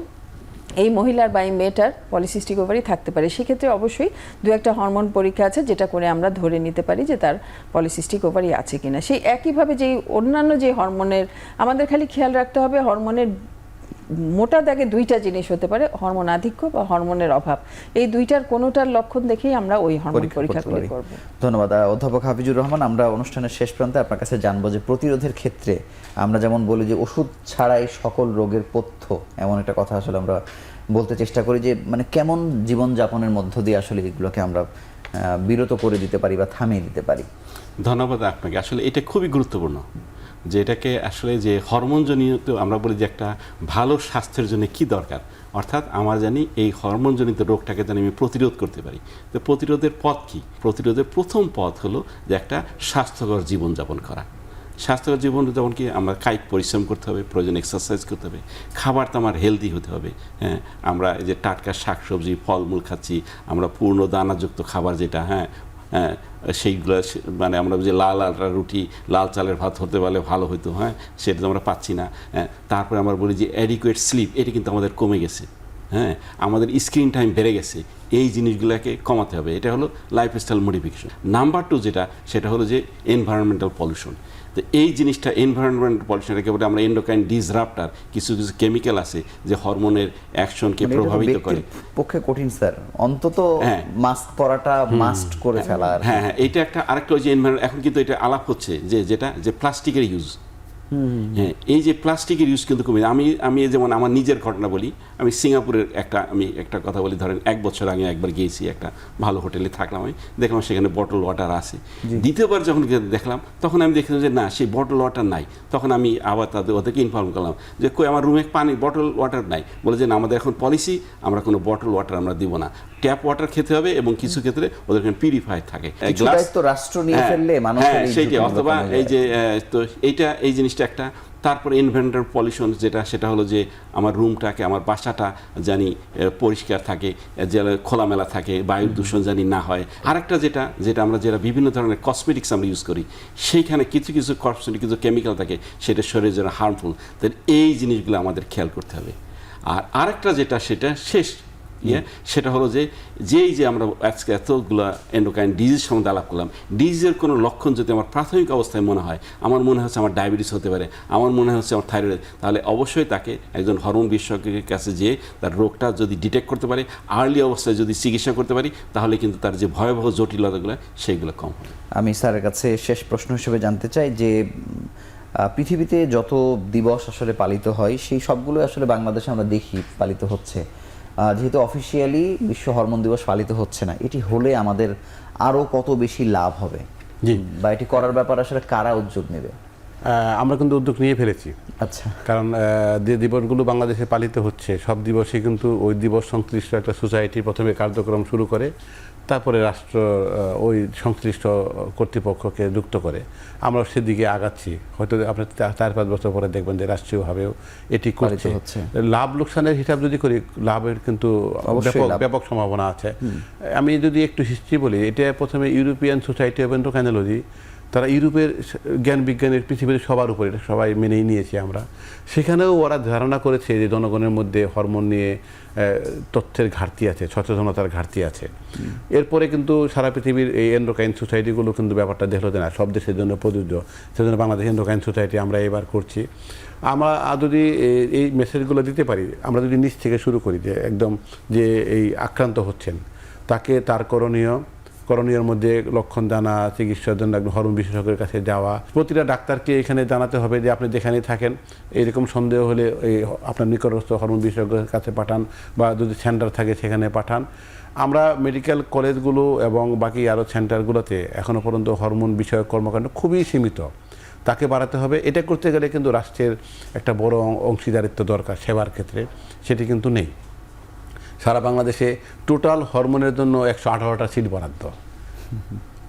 এই মহিলার বা এই মেয়েটার পলিসিস্টিক ওভারি থাকতে পারে। সেক্ষেত্রে অবশ্যই দু একটা হরমোন পরীক্ষা আছে যেটা করে আমরা ধরে নিতে পারি যে তার পলিসিস্টিক ওভারি আছে কিনা। সেই একইভাবে যেই অন্যান্য যে হরমোনের, আমাদের খালি খেয়াল রাখতে হবে হরমোনের মোটা দাগে দুইটা জিনিস হতে পারে, হরমোন আধিক্য বা হরমোনের অভাব। এই দুইটার কোনোটার লক্ষণ দেখেই আমরা ওই হরমোন পরীক্ষাগুলি করব। ধন্যবাদ অধ্যাপক হাফিজুর রহমান। আমরা অনুষ্ঠানের শেষ প্রান্তে আপনার কাছে জানবো যে প্রতিরোধের ক্ষেত্রে আমরা যেমন বলি যে ওষুধ ছাড়াই সকল রোগের পথ্য, এমন একটা কথা আসলে আমরা বলতে চেষ্টা করি যে মানে কেমন জীবনযাপনের মধ্য দিয়ে আসলে এগুলোকে আমরা বিরত করে দিতে পারি বা থামিয়ে দিতে পারি। ধন্যবাদ আপনাকে। আসলে এটা খুবই গুরুত্বপূর্ণ যে এটাকে আসলে যে হরমোনজনিত আমরা বলি যে একটা ভালো স্বাস্থ্যের জন্য কি দরকার, অর্থাৎ আমার জানি এই হরমোনজনিত রোগটাকে জানি আমি প্রতিরোধ করতে পারি। তো প্রতিরোধের পথ কি? প্রতিরোধের প্রথম পথ হলো যে একটা স্বাস্থ্যকর জীবনযাপন করা। স্বাস্থ্যকর জীবনযাপন কি? আমরা কায়িক পরিশ্রম করতে হবে, প্রয়োজন এক্সারসাইজ করতে হবে, খাবারটা আমার হেলদি হতে হবে। হ্যাঁ, আমরা এই যে টাটকা শাকসবজি, ফলমূল খাচ্ছি, আমরা পূর্ণ দানাযুক্ত খাবার যেটা, হ্যাঁ সেইগুলো মানে আমরা যে লাল রুটি, লাল চালের ভাত হতে পারলে ভালো হতো, হ্যাঁ সেটা তো আমরা পাচ্ছি না। হ্যাঁ, তারপরে আমরা বলি যে অ্যাডিকুয়েট স্লিপ, এটা কিন্তু আমাদের কমে গেছে। হ্যাঁ, আমাদের স্ক্রিন টাইম বেড়ে গেছে, এই জিনিসগুলোকে কমাতে হবে। এটা হলো লাইফস্টাইল মডিফিকেশন। নাম্বার 2 যেটা, সেটা হলো যে এনভায়রনমেন্টাল পলিউশন। তো এই জিনিসটা এনভায়রনমেন্ট পলিউশন, একেবারে আমরা এন্ডোক্রাইন ডিসরাপ্টার, কিছু কিছু কেমিক্যাল আছে যে হরমোনের অ্যাকশনকে প্রভাবিত করে। পক্ষে কঠিন স্যার, অন্তত মাস্ক পরাটা মাস্ট করে ফেলা। হ্যাঁ হ্যাঁ, এটা একটা আরেকটা ওই যে এখন কিন্তু এটা আলাপ হচ্ছে যে যেটা যে প্লাস্টিকের ইউজ। হ্যাঁ, এই যে প্লাস্টিকের ইউজ কিন্তু কমে। আমি যেমন আমার নিজের ঘটনা বলি, আমি সিঙ্গাপুরের একটা কথা বলি, ধরেন 1 বছর আগে একবার গিয়েছি, একটা ভালো হোটেলে থাকলাম, আমি দেখলাম সেখানে বটল ওয়াটার আছে। দ্বিতীয়বার যখন দেখলাম তখন আমি দেখলাম যে না, সেই বটল ওয়াটার নাই। তখন আমি আবার ওদেরকে ইনফর্ম করলাম যে কই আমার রুমে বটল ওয়াটার নাই। বলে যে না, আমাদের এখন পলিসি, আমরা কোনো বটল ওয়াটার আমরা দিব না, ট্যাপ ওয়াটার খেতে হবে, এবং কিছু ক্ষেত্রে ওদের পিউরিফাইড থাকে। রাষ্ট্র নিয়ে ফেললে মানুষের সেইটা, অথবা এই যে তো এই জিনিসটা একটা। তারপরে এনভায়রনমেন্টাল পলিউশন যেটা, সেটা হলো যে আমার রুমটাকে, আমার বাসাটা জানি পরিষ্কার থাকে, খোলামেলা থাকে, বায়ু দূষণ জানি না হয়। আরেকটা যেটা আমরা বিভিন্ন ধরনের কসমেটিক্স আমরা ইউজ করি, সেইখানে কিছু কিছু কসমেটিক কিছু কেমিক্যাল থাকে, সেটা শরীরের জন্য হার্মফুল। তো এই জিনিসগুলো আমাদের খেয়াল করতে হবে। আর আরেকটা যেটা, সেটা শেষ সেটা হলো যে আমরা আজকে এতগুলো এন্ডোক্রাইন ডিজিজ সম্বন্ধে আলাপ করলাম, ডিজিজের কোনো লক্ষণ যদি আমার প্রাথমিক অবস্থায় মনে হয়, আমার মনে হচ্ছে আমার ডায়াবেটিস হতে পারে, আমার মনে হচ্ছে আমার থাইরয়েড, তাহলে অবশ্যই তাকে একজন হরমোন বিশেষজ্ঞের কাছে যেয়ে তার রোগটা যদি ডিটেক্ট করতে পারে, আর্লি অবস্থায় যদি চিকিৎসা করতে পারি, তাহলে কিন্তু তার যে ভয়াবহ জটিলতাগুলো সেইগুলো কম হবে। আমি স্যারের কাছে শেষ প্রশ্ন হিসেবে জানতে চাই যে পৃথিবীতে যত দিবস আসলে পালিত হয়, সেই সবগুলো আসলে বাংলাদেশে আমরা দেখি পালিত হচ্ছে। যেহেতু অফিসিয়ালি বিশ্ব হরমোন দিবস পালিত হচ্ছে না, এটি হলে আমাদের আরও কত বেশি লাভ হবে, বা এটি করার ব্যাপার আসলে কারা উদ্যোগ নেবে? আমরা কিন্তু উদ্যোগ নিয়ে ফেলেছি। আচ্ছা, কারণ যে দিবসগুলো বাংলাদেশে পালিত হচ্ছে, সব দিবসে কিন্তু ওই দিবস সংশ্লিষ্ট একটা সোসাইটি প্রথমে কার্যক্রম শুরু করে, তারপরে রাষ্ট্র ওই সংশ্লিষ্ট কর্তৃপক্ষকে যুক্ত করে। আমরা সেদিকে আগাচ্ছি। হয়তো আপনি 4-5 বছর পরে দেখবেন যে রাষ্ট্রীয়ভাবেও এটি করছে। লাভ লোকসানের হিসাব যদি করি, লাভের কিন্তু ব্যাপক সম্ভাবনা আছে। আমি যদি একটু হিস্ট্রি বলি, এটা প্রথমে ইউরোপিয়ান সোসাইটি অফ এন্ডোক্রাইনোলজি তারা ইউরোপের জ্ঞান বিজ্ঞানের পৃথিবীর সবার উপরে, এটা সবাই মেনেই নিয়েছি আমরা। সেখানেও ওরা ধারণা করেছে যে জনগণের মধ্যে হরমোন নিয়ে তথ্যের ঘাটতি আছে, সচেতনতার ঘাটতি আছে। এরপরে কিন্তু সারা পৃথিবীর এই এন্ডোক্রাইন সোসাইটিগুলো কিন্তু ব্যাপারটা দেখলো যে না, সব দেশের জন্য প্রযোজ্য, সেজন্য বাংলাদেশ এন্ডোক্রাইন সোসাইটি আমরা এবার করছি। আমরা যদি এই মেসেজগুলো দিতে পারি, আমরা যদি নিচ থেকে শুরু করি যে একদম যে এই আক্রান্ত হচ্ছেন তাকে তার করণীয়ের মধ্যে লক্ষণ জানা, চিকিৎসার জন্য একদম হরমোন বিশেষজ্ঞের কাছে যাওয়া, প্রতিটা ডাক্তারকে এখানে জানাতে হবে যে আপনি যেখানেই থাকেন এরকম সন্দেহ হলে আপনার নিকটস্থ হরমোন বিশেষজ্ঞের কাছে পাঠান, বা যদি সেন্টার থাকে সেখানে পাঠান। আমরা মেডিকেল কলেজগুলো এবং বাকি আরও সেন্টারগুলোতে এখনও পর্যন্ত হরমোন বিষয়ক কর্মকাণ্ড খুবই সীমিত, তাকে বাড়াতে হবে। এটা করতে গেলে কিন্তু রাষ্ট্রের একটা বড় অংশীদারিত্ব দরকার সেবার ক্ষেত্রে, সেটি কিন্তু নেই। সারা বাংলাদেশে টোটাল হরমোনের জন্য 118টা সিট বরাদ্দ,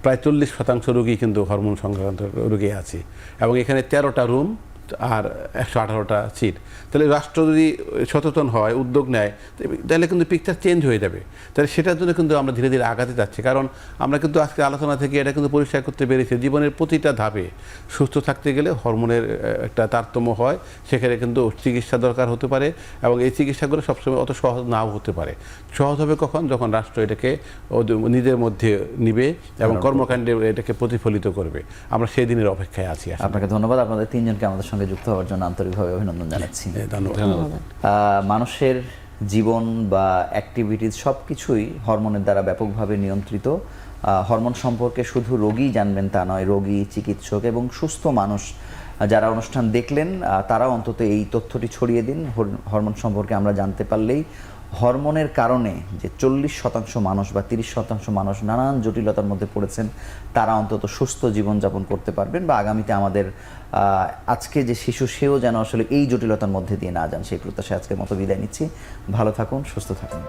প্রায় 40% রোগী কিন্তু হরমোন সংক্রান্ত রোগী আছে, এবং এখানে 13টা রুম আর 118টা সিট। তাহলে রাষ্ট্র যদি সচেতন হয়, উদ্যোগ নেয়, তাহলে কিন্তু পিকচার চেঞ্জ হয়ে যাবে। তাহলে সেটার জন্য কিন্তু আমরা ধীরে ধীরে আগাতে যাচ্ছি, কারণ আমরা কিন্তু আজকে আলোচনা থেকে এটা কিন্তু পরিষ্কার করতে পেরেছি, জীবনের প্রতিটা ধাপে সুস্থ থাকতে গেলে হরমোনের একটা তারতম্য হয়, সেখানে কিন্তু চিকিৎসা দরকার হতে পারে, এবং এই চিকিৎসাগুলো সবসময় অত সহজ নাও হতে পারে। সহজ হবে কখন? যখন রাষ্ট্র এটাকে নিজের মধ্যে নিবে এবং কর্মকাণ্ডে এটাকে প্রতিফলিত করবে। আমরা সেই দিনের অপেক্ষায় আছি। আপনাকে ধন্যবাদ। আপনাদের তিনজনকে আমাদের সঙ্গে যুক্ত হওয়ার জন্য আন্তরিকভাবে অভিনন্দন জানাচ্ছি। ধন্যবাদ। মানুষের জীবন বা অ্যাক্টিভিটিস সব কিছুই হরমোনের দ্বারা ব্যাপকভাবে নিয়ন্ত্রিত। হরমোন সম্পর্কে শুধু রোগী জানবেন তা নয়, রোগী, চিকিৎসক এবং সুস্থ মানুষ যারা অনুষ্ঠান দেখলেন তারাও অন্তত এই তথ্যটি ছড়িয়ে দিন। হরমোন সম্পর্কে আমরা জানতে পারলেই হরমোনের কারণে যে 40% মানুষ বা 30% মানুষ নানান জটিলতার মধ্যে পড়েছেন, তারা অন্তত সুস্থ জীবনযাপন করতে পারবেন, বা আগামীতে আমাদের আজকে যে শিশু সেও যেন আসলে এই জটিলতার মধ্যে দিয়ে না যান, সেই প্রত্যাশায় আজকের মতো বিদায় নিচ্ছি। ভালো থাকুন, সুস্থ থাকুন।